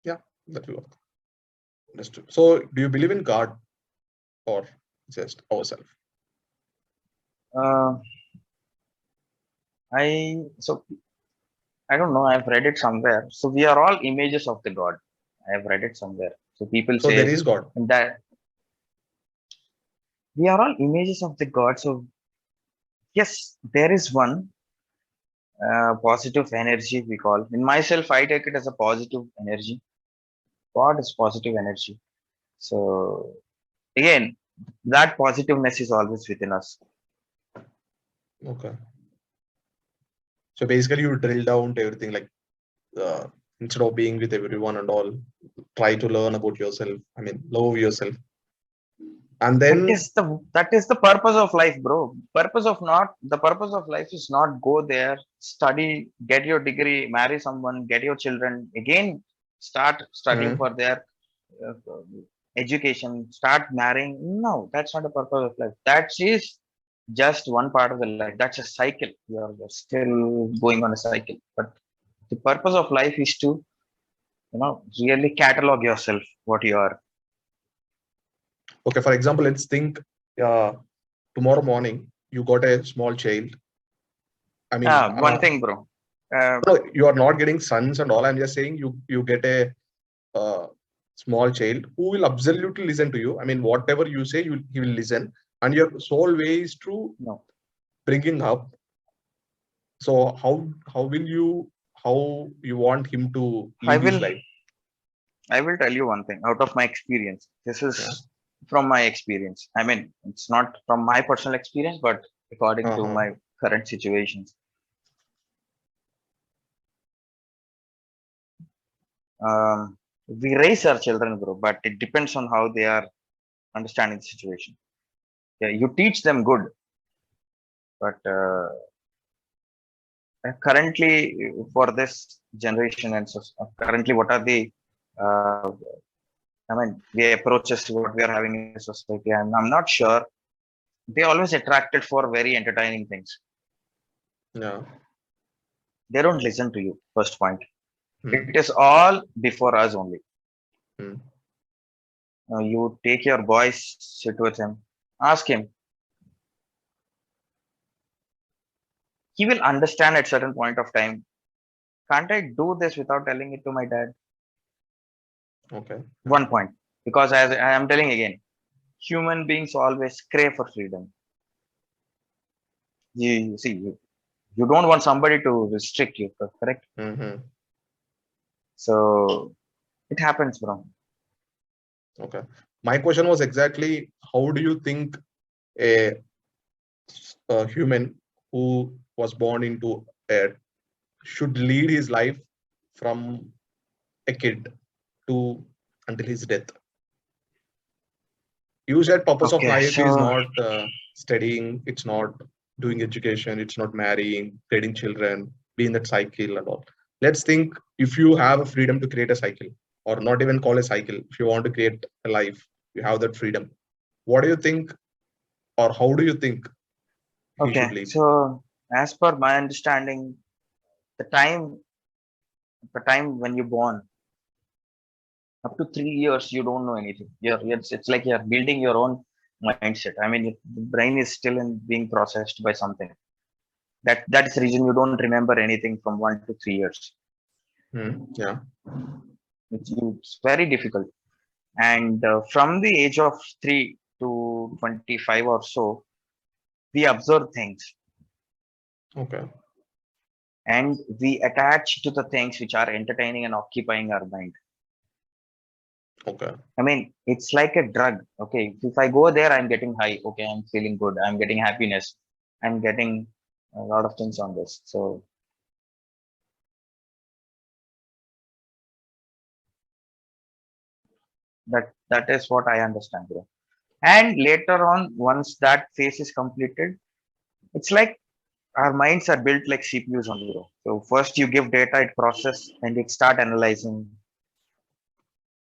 yeah. That will work. Understood. So, do you believe in God or just ourselves? Uh, so I don't know. I've read it somewhere. So we are all images of the God. I have read it somewhere. So people So there says is God. that we are all images of the God. So yes, there is one positive energy we call. In myself, I take it as a positive energy. God is positive energy. So again, that positiveness is always within us. Okay. So basically, you drill down to everything like uh, instead of being with everyone and all, try to learn about yourself. I mean, love yourself, and That then is the purpose of life, bro. The purpose of life is not go there, study, get your degree, marry someone, get your children, again start studying Mhm. for their uh, education, start marrying. No, that's not the purpose of life. That is just one part of the life. That's a cycle. You're still going on a cycle. But the purpose of life is to, really catalog yourself, what you are. Okay, for example, let's think uh, tomorrow morning you got a small child. I mean, One thing, bro. Uh, no, you are not getting sons and all. I'm just saying you get a small child who will absolutely listen to you. I mean, whatever you say, he will listen, and your sole way is to no, bringing up. So how you want him to I live his will. life? I will tell you one thing out of my experience. This Yeah. is from my experience. I mean, it's not from my personal experience, but according to Uh-huh. my current situations. We raise our children, bro, but it depends on how they are understanding the situation. Yeah, you teach them good, but currently for this generation and so currently, what are the uh, I mean, the approaches to what we are having in society? I'm not sure. They always attracted for very entertaining things. Yeah. They don't listen to you. First point. Hmm. It is all before us only. Hmm. Now you take your boys, sit with him, ask him. He will understand at certain point of time. Can't I do this without telling it to my dad? Okay. Yeah. One point. Because as I am telling again, human beings always crave for freedom. You see, you don't want somebody to restrict you, correct? Hmm. So it happens, bro. Okay. My question was exactly, how do you think a, a human who was born into a should lead his life from a kid to until his death? You said purpose of Okay, life is so not studying, it's not doing education, it's not marrying, creating children, being that cycle and all. Let's think, if you have a freedom to create a cycle, or not even call a cycle, if you want to create a life, you have that freedom. What do you think, or how do you think he should okay, lead? so as per my understanding, the time the time when you're born, up to 3 years, you don't know anything. It's like you're building your own mindset. I mean, the brain is still in being processed by something. That is the reason you don't remember anything from 1 to 3 years. Yeah. It's very difficult. And from the age of 3 to 25 or so, we observe things Okay. and we attach to the things which are entertaining and occupying our mind. Okay. I mean, it's like a drug. Okay, if I go there, I'm getting high. Okay, I'm feeling good. I'm getting happiness. I'm getting a lot of things on this. So that is what I understand, bro. And later on, once that phase is completed, it's like our minds are built like CPUs only, bro. So first you give data, it process, and it start analyzing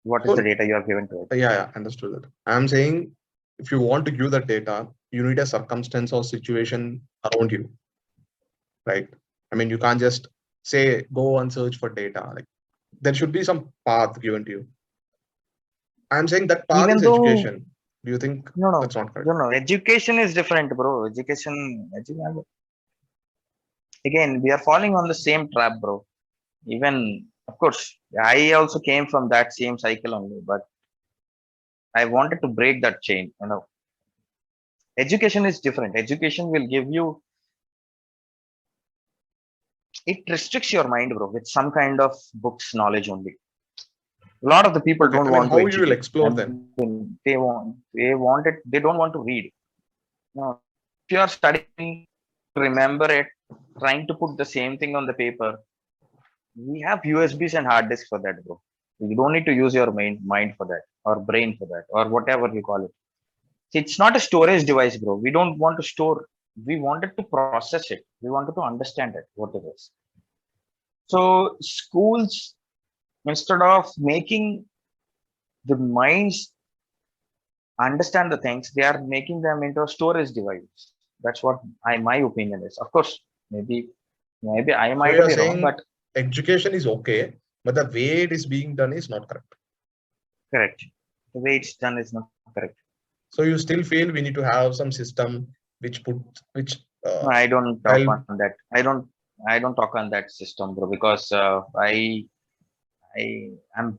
what is the So data you have given to it. yeah, understood that. I'm saying, if you want to give that data, you need a circumstance or situation around you, right? I mean, you can't just say go and search for data. Like, there should be some path given to you. I'm saying that path is Even though education. Do you think no, that's no, not correct? no, no, education is different, bro. Again, we are falling on the same trap, bro. Even, of course, I also came from that same cycle only, but I wanted to break that chain. Education is different. Education will give you, it restricts your mind, bro, with some kind of books knowledge only. A lot of the people Okay. I don't mean, want to how you will educate. I explore them? mean, they want it, they don't want to read. No, if you are studying, remember it, trying to put the same thing on the paper, we have USBs and hard disks for that, bro. You don't need to use your mind for that, or brain for that, or whatever you call it. See, it's not a storage device, bro. We don't want to store. We wanted to process it. We wanted to understand it, what it is. So schools, instead of making the minds understand the things, they are making them into a storage device. That's what my opinion is. Of course, maybe I So might you're be wrong, saying but education is okay, but the way it is being done is not correct. correct. The way it's done is not correct. So you still feel we need to have some system which No, I don't talk help. on that. I don't talk on that system, bro, because I'm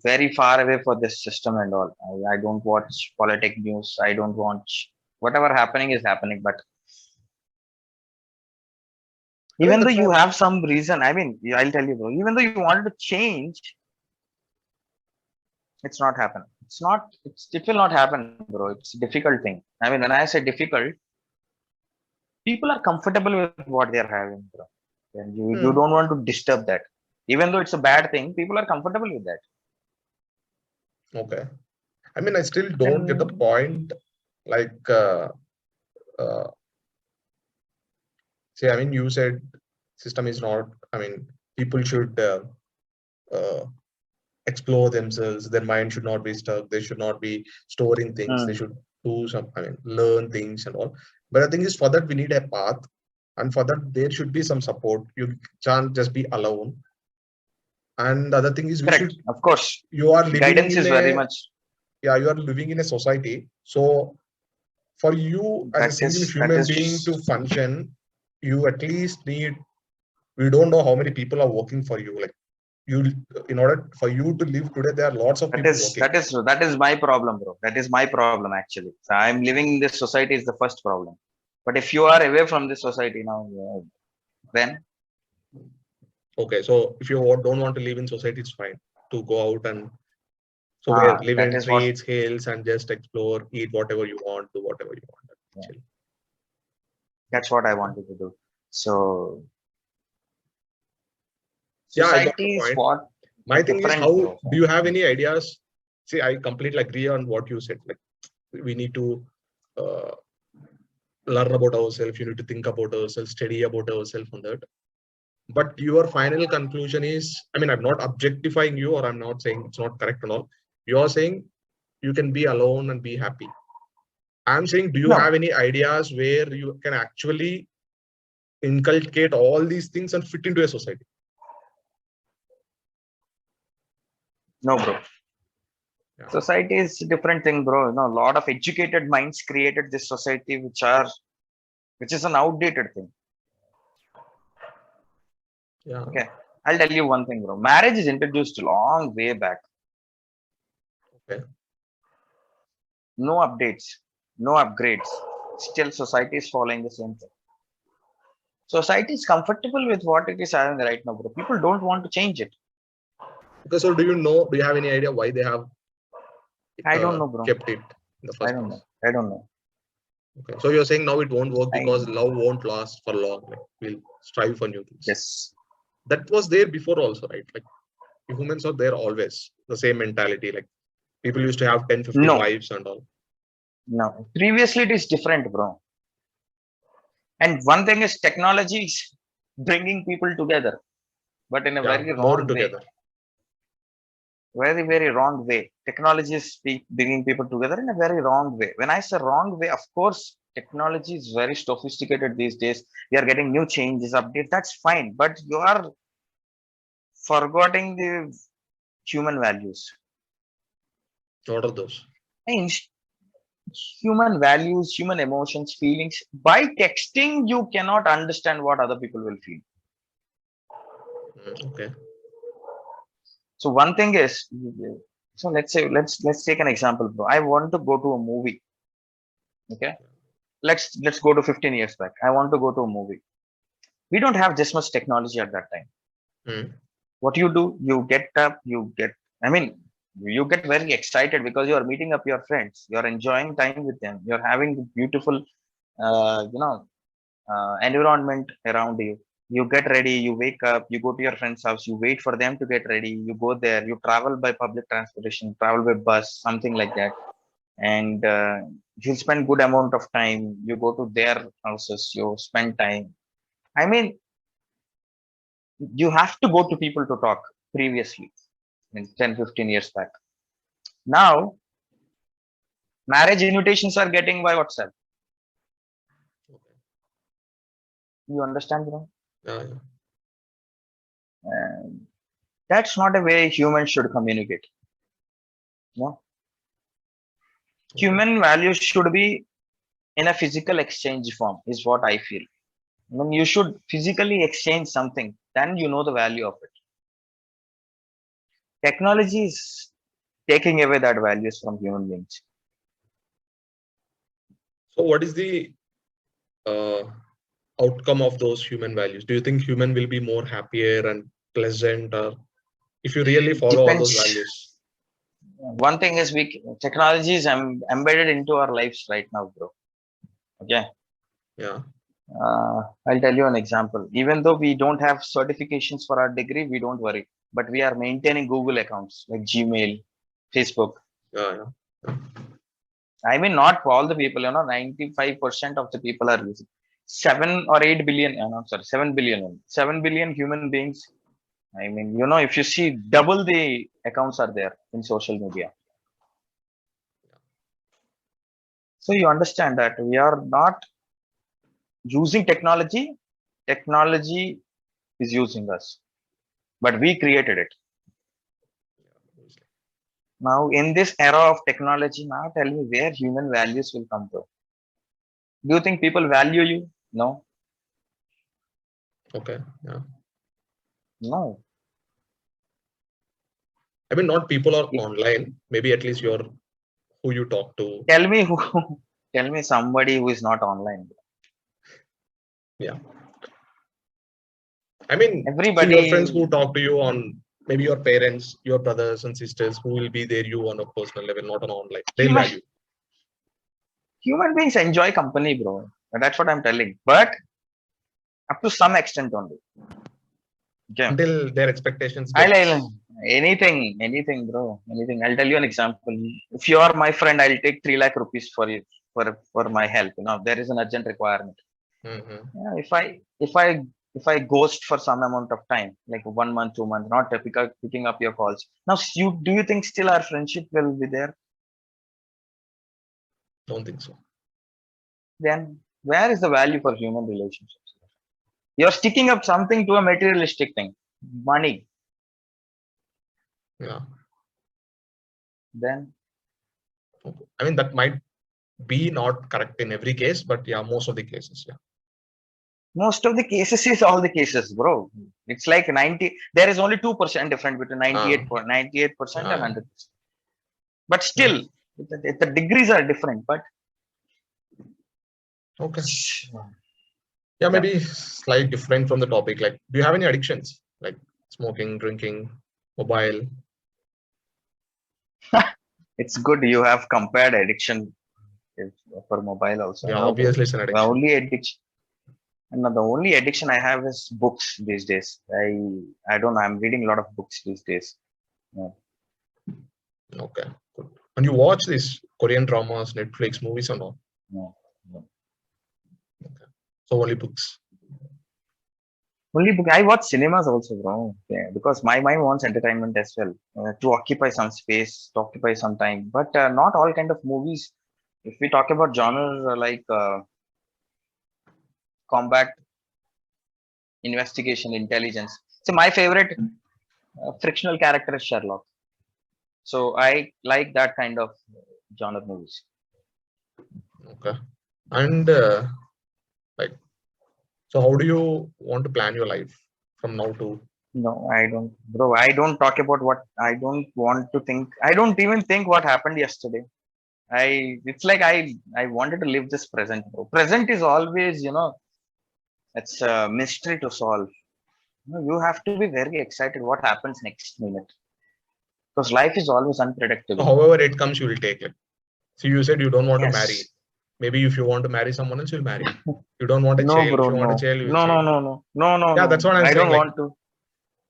very far away for this system and all. I don't watch politic news. I don't watch whatever happening is happening. But I mean, even though that's you not. have some reason, I mean, I'll tell you, bro. Even though you wanted to change, it's not happen. It's not. It will not happen, bro. It's a difficult thing. I mean, when I say difficult, people are comfortable with what they are having, bro. And you Hmm, don't want to disturb that. Even though it's a bad thing, people are comfortable with that. okay. I mean, I still don't get the And point. Like, uh, see, I mean, you said system is not. I mean, people should uh, explore themselves. Their mind should not be stuck. They should not be storing things. They mm, should do some. I mean, learn things and all. But the thing is, for that we need a path, and for that there should be some support. You can't just be alone. And the other thing is, we correct, should. of course, You are living guidance in is very a, much yeah, you are living in a society. So for you as a that single is that human being to is function, you at least need, we don't know how many people are working for you. Like, you, in order for you to live today, there are lots of that people is working. that is my problem, bro. That is my problem actually. So I'm living in this society is the first problem. But if you are away from this society now, then Okay, so if you don't want to live in society, it's fine to go out and So where live That in is what. streets, hills, and just explore, eat whatever you want, do whatever you want. Yeah, Chill. that's what I wanted to do. So Yeah, I got your society is point. what My thing is, different, how bro. do you have any ideas? See, I completely agree on what you said. Like, we need to uh, learn about ourselves. You need to think about ourselves, study about ourselves on that. But your final conclusion is, I mean, I'm not objectifying you, or I'm not saying it's not correct and all. You're saying you can be alone and be happy. I'm saying, do you have No, any ideas where you can actually inculcate all these things and fit into a society? no, bro. Yeah. Society is a different thing, bro. You know, a lot of educated minds created this society, which is an outdated thing. Yeah. Okay, I'll tell you one thing, bro. Marriage is introduced a long way back. Okay. No updates, no upgrades. Still, society is following the same thing. Society is comfortable with what it is having right now, bro. People don't want to change it. Okay. So, do you know? Do you have any idea why they have I don't know, bro. kept it in the I first don't place? know. I don't know. Okay. So you're saying now it won't work I because love won't last for long. Like, we'll strive for new things. yes. That was there before also, right? Like, humans are there always. The same mentality. Like, people used to have 10, 15 No, wives and all. no. Previously, it is different, bro. And one thing is technology is bringing people together, but in a Yeah, very more wrong way. together. Very, very wrong way. Technology is bringing people together in a very wrong way. When I say wrong way, of course, technology is very sophisticated these days. We are getting new changes, updates. That's fine, but you are forgetting the human values. What are those? And human values, human emotions, feelings. By texting, you cannot understand what other people will feel. Okay. So one thing is, so let's take an example, bro. I want to go to a movie. Okay, let's go to 15 years back. I want to go to a movie. We don't have this much technology at that time. Hmm. What you do, you get up, you get. I mean, you get very excited because you are meeting up your friends. You are enjoying time with them. You are having beautiful, you know, environment around you. You get ready, you wake up, you go to your friend's house, you wait for them to get ready, you go there, you travel by public transportation, travel by bus, something like that, and you spend good amount of time. You go to their houses, you spend time. I mean, you have to go to people to talk previously, I mean, 10, 15 years back. Now, marriage invitations are getting by WhatsApp. Okay. You understand, bro? Yeah, yeah. And that's not a way humans should communicate. No, Okay. human values should be in a physical exchange form, is what I feel. When you should physically exchange something, then you know the value of it. Technology is taking away that values from human beings. So, what is the uh, outcome of those human values? Do you think human will be more happier and pleasant, or if you really follow all those Depends. values? One thing is technology is embedded into our lives right now, bro. Okay. Yeah. I'll tell you an example. Even though we don't have certifications for our degree, we don't worry. But we are maintaining Google accounts like Gmail, Facebook. Yeah. Yeah. I mean, not all the people, 95% of the people are using 7 or 8 billion, no, sorry, 7 billion, only. 7 billion human beings. I mean, if you see double the accounts are there in social media. So you understand that we are not using technology. Technology is using us, but we created it. Obviously. Now, in this era of technology, now tell me where human values will come from. Do you think people value you? No, Okay. Yeah. no. I mean, not people are If, online. Maybe at least you're who you talk to. tell me who, tell me somebody who is not online. Yeah. I mean, so your friends Everybody, who talk to you on maybe your parents, your brothers and sisters who will be there you on a personal level, not on online. They'll Human, value. human beings enjoy company, bro. And that's what I'm telling. But up to some extent only. Okay. Until their expectations I'll gets anything, bro. Anything. I'll tell you an example. If you are my friend, I'll take 3 lakh rupees for you for my help. You know, there is an urgent requirement. Mhm. Yeah, if I ghost for some amount of time, like 1 month, 2 months, not picking up your calls. Now, do you think still our friendship will be there? Don't think so. Then where is the value for human relationships? You're sticking up something to a materialistic thing, money. Yeah. Then I mean, that might be not correct in every case, but yeah, most of the cases. Yeah. most of the cases is all the cases, bro. It's like 90. There is only 2% difference between Ah, 98% and yeah. 100%. But Yeah. still, the degrees are different. But Okay. yeah, Yeah, maybe slightly different from the topic. Like, do you have any addictions like smoking, drinking, mobile? it's good you have compared addiction for mobile also. Yeah, No, bro. obviously it's an The addiction. only addiction, no, the only addiction I have is books these days. I don't know. I'm reading a lot of books these days. Yeah. Okay, good. And you watch these Korean dramas, Netflix movies and all. No, no. Okay. So only books. Only book. I watch cinemas also, bro. Yeah, because my mind wants entertainment as well, to occupy some space, to occupy some time. But not all kind of movies. If we talk about genres like combat, investigation, intelligence. So my favorite frictional character is Sherlock. So I like that kind of genre movies. Okay. And like, so how do you want to plan your life from now to? No, I don't, bro. I don't talk about what I don't want to think. I don't even think what happened yesterday. It's like I wanted to live this present. Bro. Present is always, it's a mystery to solve. You have to be very excited what happens next minute because life is always So unpredictable. however it comes, you will take it. So you said you don't want to marry. Yes. Maybe if you want to marry someone else, you'll marry. You don't want a No, child. If bro. you want a No. child, you will No. No. child. No. No. No. No. Yeah, No. that's what I'm I saying. don't Like, want to.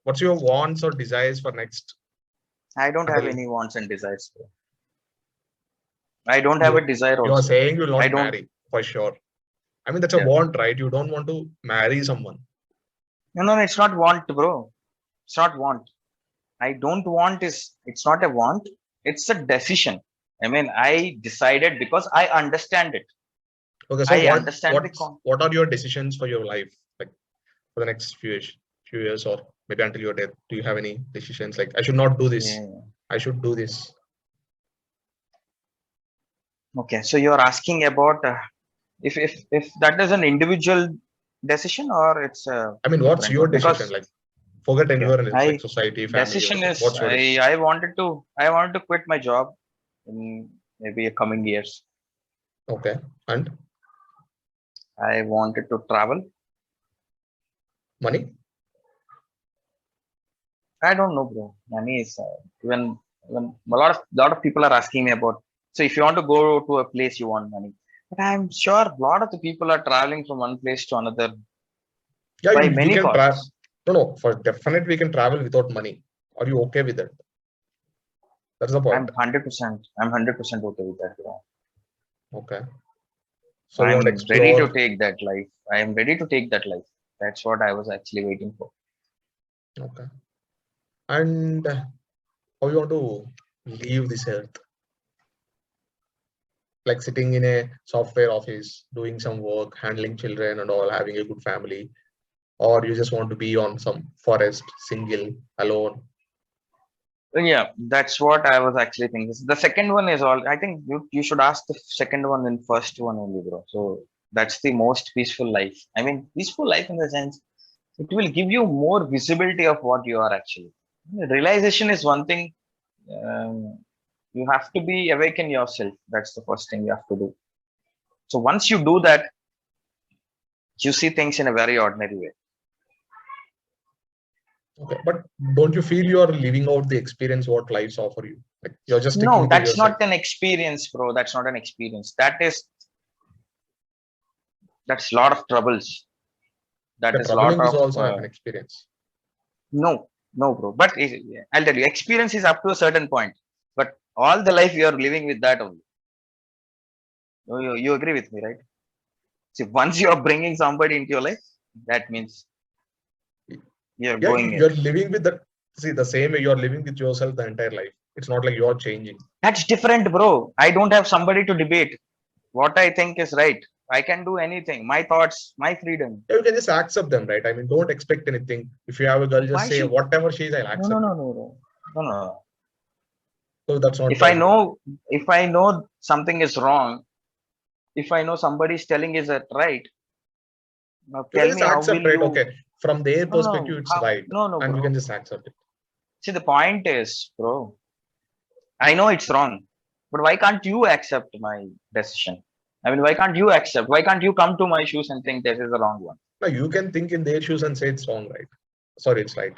what's your wants or desires for next I don't have until any wants and desires, bro. I don't have a you desire you are also. saying you will I not don't. marry for sure. I mean, that's a Yeah. want, right? You don't want to marry someone. No. No. It's not want, bro. It's not want. I don't want is. It's not a want. It's a decision. I mean, I decided because I understand it. Okay, so I understand the what are your decisions for your life, like for the next few years, or maybe until your death? Do you have any decisions like I should not do this, Yeah. I should do this? Okay, so you're asking about if that is an individual decision or it's a I mean, what's different your one? decision? Because Like, forget okay, environment, like I society, family, decision everything. is What's your decision? I wanted to quit my job in maybe a coming years. Okay, and I wanted to travel. money? I don't know, bro. Money is even a lot of people are asking me about. So if you want to go to a place, you want money. But I'm sure a lot of the people are traveling from one place to another Yeah, by we many can try. causes. No, no, for definite we can travel without money. Are you okay with that? That's the I'm point. 100%. I'm 100% okay with that, bro. Okay, so you want to I'm ready to explore. take that life. I am ready to take that life. That's what I was actually waiting for. Okay, and how you want to leave this earth? Like sitting in a software office, doing some work, handling children and all, having a good family, or you just want to be on some forest, single, alone. Yeah, that's what I was actually thinking. The second one is all. I think you should ask the second one and first one only, bro. So that's the most peaceful life. I mean, peaceful life in the sense it will give you more visibility of what you are actually. Realization is one thing. Um, you have to be awaken yourself. That's the first thing you have to do. So once you do that, you see things in a very ordinary way. Okay, but don't you feel you are living out the experience what lives offer you? Like you're just No, sticking to that's yourself. not an experience, bro. That's not an experience. That's lot of troubles. That The is lot troubling is of also an experience. no, no, bro. But I'll tell you, experience is up to a certain point. But all the life you are living with that only. You agree with me, right? See, once you are bringing somebody into your life, that means you're Yeah, going in. you're living with that. See, the same way you're living with yourself the entire life. It's not like you're changing. That's different, bro. I don't have somebody to debate what I think is right. I can do anything. My thoughts, my freedom. Yeah, you can just accept them, right? I mean, don't expect anything. If you have a girl, just Why say should whatever she is, I'll no no accept no it. no no no no. So that's not If I possible. know if I know something is wrong, if I know somebody is telling is it right, now You can tell just me how will accept, right? you Okay, from their no no perspective, it's how right, no no and you bro. can just accept it. See the point is, bro, I know it's wrong, but why can't you accept my decision? I mean, why can't you accept? Why can't you come to my shoes and think this is the wrong one? Now you can think in their shoes and say it's wrong, right? Sorry, it's right.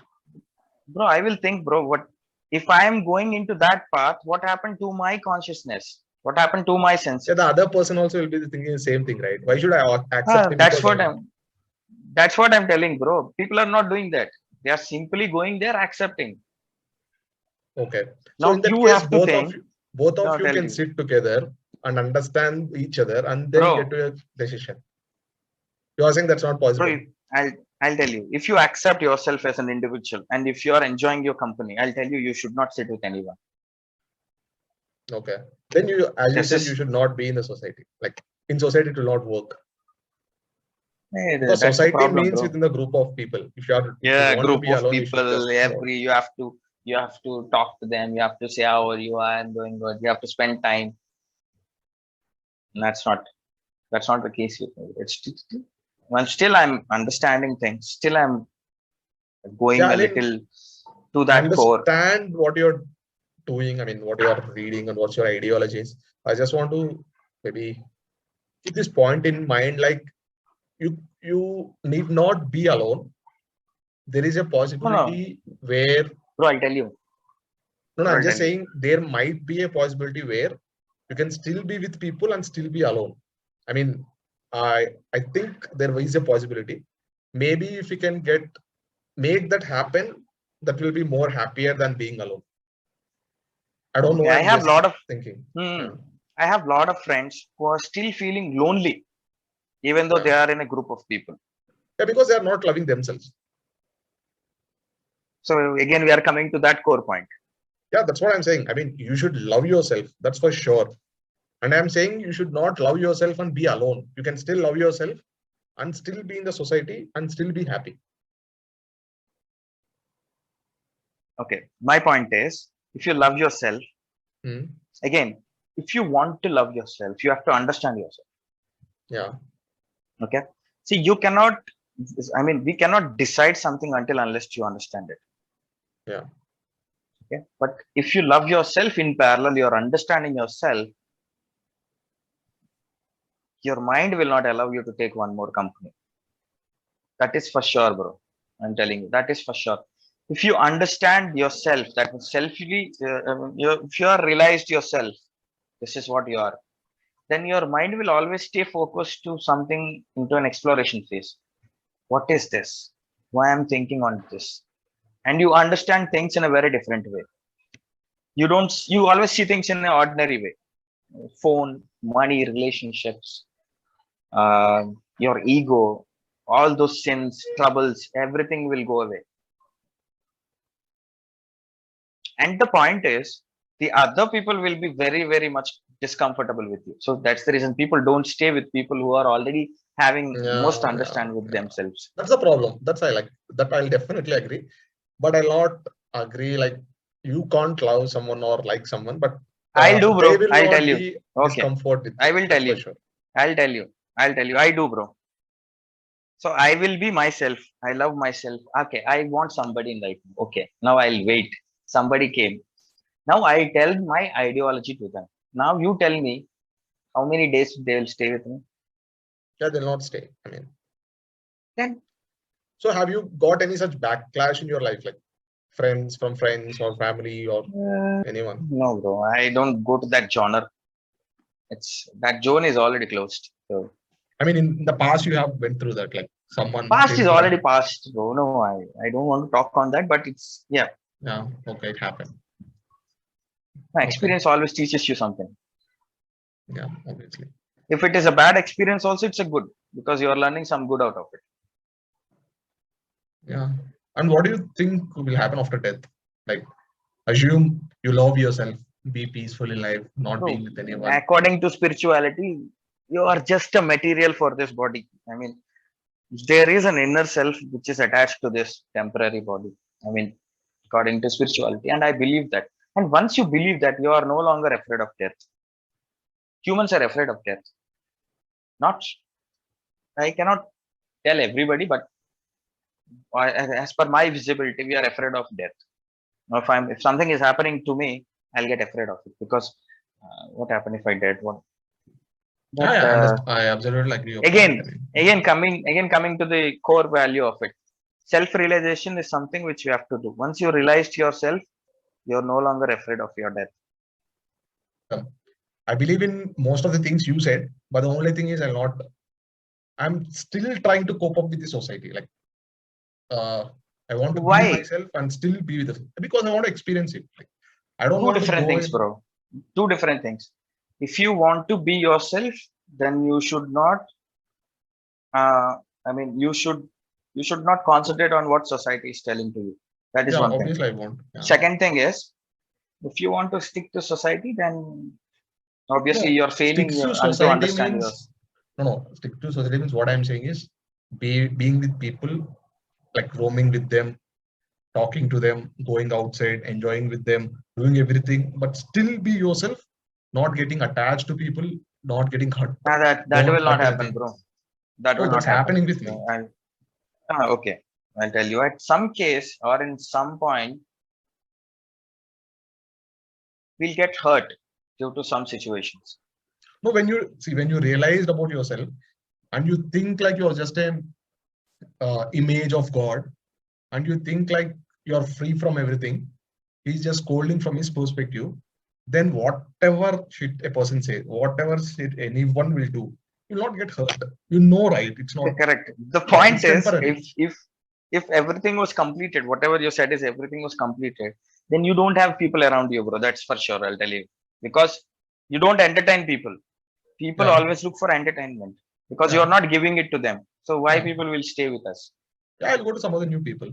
Bro, I will think, bro, what if I am going into that path, what happened to my consciousness? What happened to my Yeah, the senses? other person also will be thinking the same thing, right? Why should I accept him That's because what I'm I'm telling, bro. People are not doing that. They are simply going there accepting. okay? So Now in that you case, have to think, both of now you tell can you, sit together and understand each other and then get bro, to a decision. You are saying that's not bro, possible. I'll I'll tell you, if you accept yourself as an individual and if you are enjoying your company, I'll tell you, you should not sit with anyone. Okay. Then you, as you This said, you is should not be in the society. Like in society, it will not work. Because that's the society problem, means bro. within the group of people. If you Yeah, want to group be of alone, you should people, just go out. every you have to talk to them, you have to say how are you, I'm doing good, you have to spend time. And that's not the case with me. Well, still I'm understanding things. Still I'm Yeah, going I a mean, little to I that core. understand what you're doing. I mean, what you're reading and what's your ideologies. I just want to maybe keep this point in mind. Like you need not be alone. There is a No, no, possibility where bro, I'll tell you. no, no, Bro, I'm I'll just tell you. saying there might be a possibility where you can still be with people and still be alone. I mean, I think there is a possibility. Maybe if you can make that happen, that will be more happier than being alone. I don't know. Okay, I I'm have just lot of thinking. hmm, Yeah, I have lot of friends who are still feeling lonely, even though yeah, they are in a group of people. yeah, because they are not loving themselves. So again, we are coming to that core point. Yeah, that's what I'm saying. I mean, you should love yourself. That's for sure. And I'm saying you should not love yourself and be alone. You can still love yourself and still be in the society and still be happy. Okay, my point is, if you love yourself, Hmm. again, if you want to love yourself, you have to understand yourself. Yeah, Okay. See, we cannot decide something until unless you understand it. yeah. Okay. But if you love yourself in parallel, you're understanding yourself, your mind will not allow you to take one more company. That is for sure, bro. I'm telling you, that is for sure. If you understand yourself, that means if you are realized yourself, this is what you are, then your mind will always stay focused to something into an exploration phase. What is this? Why I'm thinking on this? And you understand things in a very different way. You always see things in an ordinary way. Phone, money, relationships, your ego, all those sins, troubles, everything will go away. And the point is, the other people will be very, very much discomfortable with you. So that's the reason people don't stay with people who are already having most Yeah, yeah, understand with yeah. themselves. That's the problem. That's I like that. I'll definitely agree, but I'll not agree. Like you can't love someone or like someone, but I'll do, they bro. will I'll tell not you. be Okay. discomfort with I you. will tell That's for you. sure. I'll tell you. I'll tell you. I do, bro. So I will be myself. I love myself. Okay. I want somebody in life. Okay. Now I'll wait. Somebody came. Now I tell my ideology to them. Now you tell me how many days they will stay with me. Yeah, they'll not stay. I mean, Then So have you got any such backlash in your life, like from friends or family or anyone? No, bro. I don't go to that genre. It's that zone is already closed. So I mean, in the past, you have went through that, like someone past is came to already that. past, bro. No, I don't want to talk on that, but it's yeah. Yeah, okay, it happened. My Okay, experience always teaches you something. yeah, obviously. If it is a bad experience, also it's a good because you are learning some good out of it. Yeah. And what do you think will happen after death? Like, assume you love yourself, be peaceful in life, not So being with anyone. according to spirituality, you are just a material for this body. I mean, there is an inner self which is attached to this temporary body. I mean, according to spirituality, and I believe that. And once you believe that, you are no longer afraid of death. Humans are afraid of death. Not, I cannot tell everybody, but as per my visibility, we are afraid of death. Now, if something is happening to me, I'll get afraid of it because what happened if I dead? What? Yeah, But yeah, I understand. I absolutely agree your point. again, I mean, again coming to the core value of it. Self-realization is something which you have to do. Once you realized yourself, you're no longer afraid of your death. I believe in most of the things you said, but the only thing is I'm still trying to cope up with the society. Like, I want to be Why? myself and still be with it because I want to experience it. Like, I don't Two want to different go things, in. bro. Two different things. If you want to be yourself, then you should not. I mean, you should not concentrate on what society is telling to you. That is Yeah, one thing. obviously I want. Yeah. Second thing is, if you want to stick to society, then obviously No, you're failing sticks to to society understand means yours. no. Stick to society means what I'm saying is being with people, like roaming with them, talking to them, going outside, enjoying with them, doing everything, but still be yourself, not getting attached to people, not getting hurt. That Don't will not hurt happen, anything. bro. That Oh, will that's not happen. happening with me. Okay, I'll tell you. At some case or in some point, we'll get hurt due to some situations. No, when you realized about yourself and you think like you're just an image of God, and you think like you're free from everything, he's just scolding from his perspective, then whatever shit a person says, whatever shit anyone will do, you'll not get hurt. You know, right? It's not, Correct. The yeah, point it's is, temporary. if everything was completed, whatever you said is everything was completed, then you don't have people around you, bro. That's for sure. I'll tell you because you don't entertain people. People Yeah, always look for entertainment because yeah, you're not giving it to them. So why yeah. people will stay with us? Yeah, I'll go to some other new people.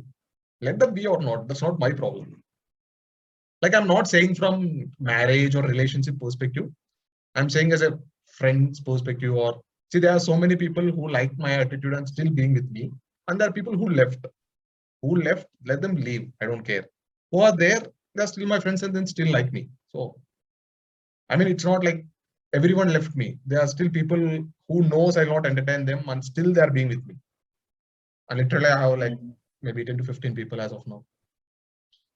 Let them be or not. That's not my problem. Like, I'm not saying from marriage or relationship perspective. I'm saying as a friend's perspective, or see, there are so many people who like my attitude and still being with me. And there are people who left. Let them leave. I don't care. Who are there, they're still my friends and then still like me. So, I mean, it's not like everyone left me. There are still people who knows I'll not entertain them and still they're being with me. And literally, I have like Mhm. maybe 10 to 15 people as of now.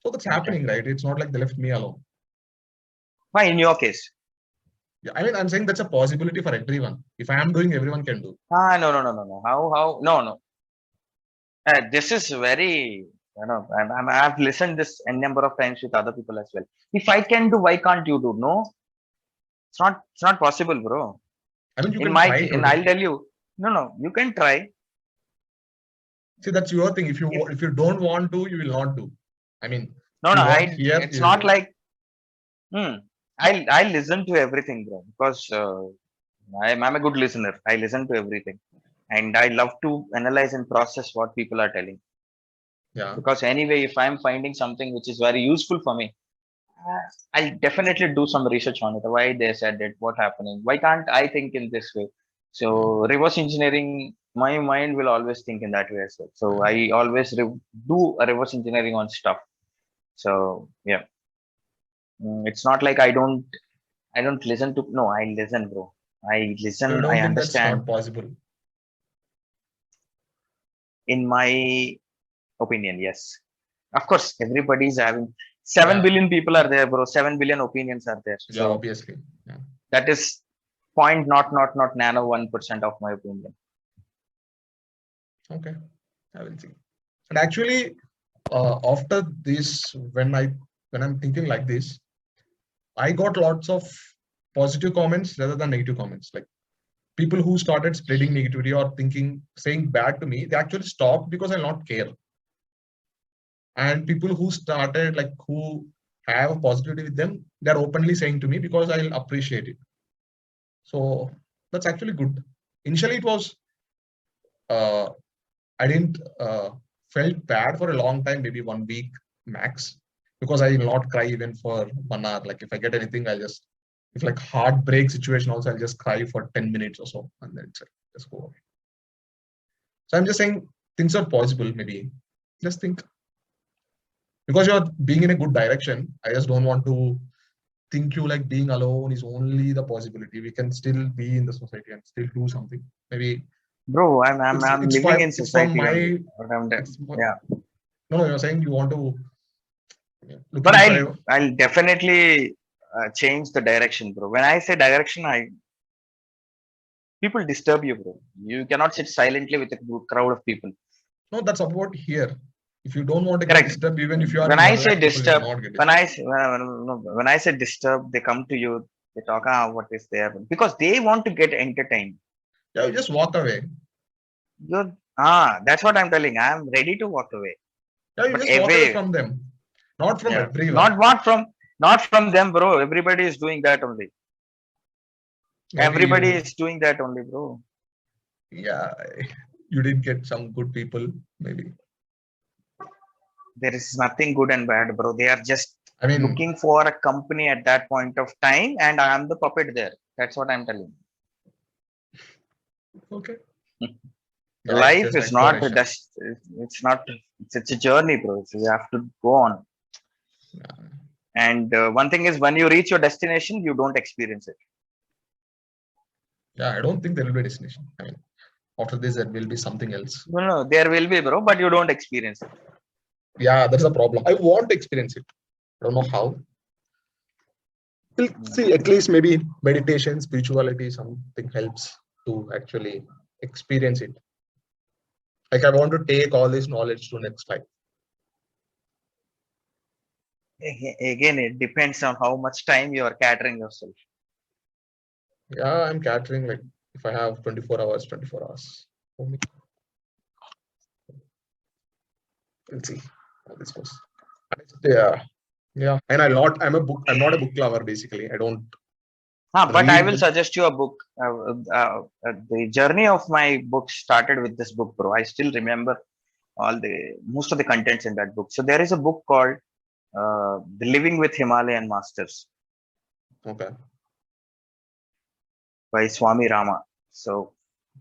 So that's Okay. happening, right? It's not like they left me alone. Why in your case? Yeah, I mean, I'm saying that's a possibility for everyone. If I am doing, everyone can do. No, no, no, no, no. How? No, no. This is very, I've listened this a number of times with other people as well. If I can do, why can't you do? No, it's not possible, bro. I mean, you In can my, try to and do. I'll tell you, no, you can try. See, that's your thing. If If you don't want to, you will not do. I mean, no, if no, you want here, it's you will not do. like, hmm, I listen to everything, bro, because I'm a good listener. I listen to everything, and I love to analyze and process what people are telling. Yeah. Because anyway, if I'm finding something which is very useful for me, I'll definitely do some research on it. Why they said it, what happening? Why can't I think in this way? Yeah. So reverse engineering, my mind will always think in that way as well. So Yeah. I always do a reverse engineering on stuff. So yeah, it's not like I don't listen to. No, I listen, bro. I So you listen. I don't think that's not understand. possible? In my opinion, yes. Of course, everybody's having seven Yeah. billion people are there, bro. 7 billion opinions are there. Yeah. So Obviously. Yeah. that is point not nano 1% of my opinion. Okay. I will see. And actually, after this, when I'm thinking like this, I got lots of positive comments rather than negative comments. Like people who started spreading negativity or saying bad to me, they actually stopped because I not care. And people who started who have positivity with them, they're openly saying to me because I'll appreciate it. So that's actually good. Initially, it was I didn't felt bad for a long time, maybe 1 week max, because I will not cry even for 1 hour. Like if I get anything, if like heartbreak situation also, I'll just cry for 10 minutes or so, and then just go away. So I'm just saying things are possible. Maybe just think, because you're being in a good direction. I just don't want to think you like being alone is only the possibility. We can still be in the society and still do something. Maybe Bro, I'm living in it's from society only. my it's Yeah. no, you're saying you want to But looking for a I'll definitely change the direction, bro. When I say direction, people disturb you, bro. You cannot sit silently with a crowd of people. no, that's about here. If you don't want to get Correct. disturbed, even if you are When in I one say lakh people, you will disturb, not get when disturbed. I say, when I say disturb, they come to you. They talk, what is there? Because they want to get entertained. Yeah, you just walk away. That's what I'm telling. I'm ready to walk away. Yeah, you But just walk away away, from them, not from yeah. everyone. Not from them, bro. Everybody is doing that only. Maybe Everybody you, is doing that only, bro. yeah, you did get some good people, maybe. There is nothing good and bad, bro. They are just I mean, looking for a company at that point of time, and I am the puppet there. That's what I'm telling. okay. Yeah, it's Life just is not a exploration. dust. It's not. It's a journey, bro. So you have to go on. Yeah. And one thing is, when you reach your destination, you don't experience it. Yeah, I don't think there will be a destination. I mean, after this, there will be something else. No, there will be, bro, but you don't experience it. Yeah, that's the problem. I want to experience it. I don't know how. We'll see, at least maybe meditation, spirituality, something helps to actually experience it. Like I want to take all this knowledge to next life. Again, it depends on how much time you are catering yourself. Yeah, I'm catering like if I have 24 hours, 24 hours for me. We'll see how this goes. Yeah, yeah. And I'm not a book lover basically. I don't But I read will books. suggest you a book. The journey of my book started with this book, bro. I still remember most of the contents in that book. So there is a book called The Living with Himalayan Masters Okay. by Swami Rama. So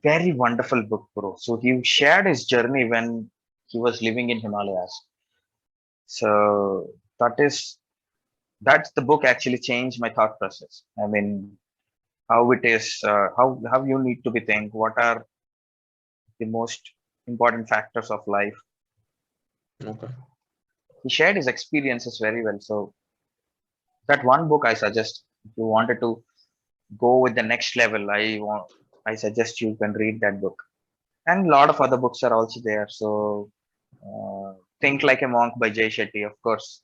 very wonderful book, bro. So he shared his journey when he was living in Himalayas. So that's the book actually changed my thought process. I mean, how it is, how you need to be think, what are the most important factors of life. Okay. He shared his experiences very well. So that one book I suggest, if you wanted to go with the next level, I suggest you can read that book. And a lot of other books are also there. So Think Like a Monk by Jay Shetty, of course,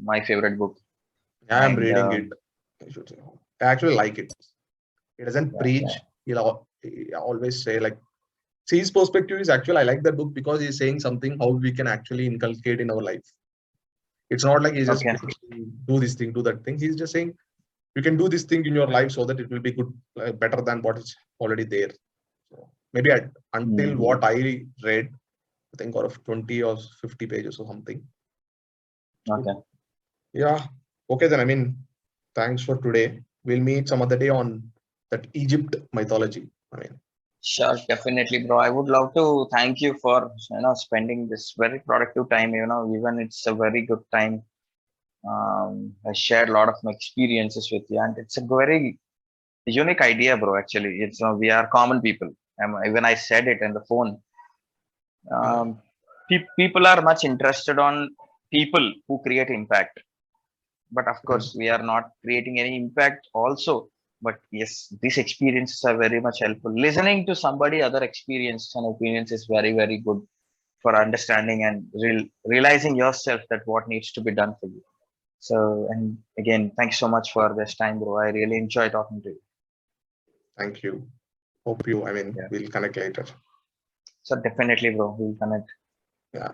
my favorite book. Yeah, I'm And reading it. I should say. I actually like it. He doesn't yeah, yeah. preach. He always say like, see his perspective is actually I like that book because he's saying something how we can actually inculcate in our life. It's not like he's just Okay. preaching, do this thing, do that thing. He's just saying you can do this thing in your life so that it will be good, better than what is already there. So maybe until Mhm. what I read, I think out of 20 or 50 pages or something. It's good. Okay. Yeah. Okay, then I mean, thanks for today. We'll meet some other day on that Egypt mythology. I mean, Sure, definitely, bro. I would love to thank you for spending this very productive time. Even it's a very good time. I shared a lot of my experiences with you, and it's a very unique idea, bro. Actually, we are common people. When I said it in the phone, yeah. um, people are much interested on people who create impact. But of Mm. course, we are not creating any impact also. But yes, these experiences are very much helpful. Listening to somebody other experiences and opinions is very, very good for understanding and realizing yourself that what needs to be done for you. So, and again, thanks so much for this time, bro. I really enjoy talking to you. Thank you. Hope you, Yeah. we'll connect later. So definitely, bro, we'll connect. Yeah.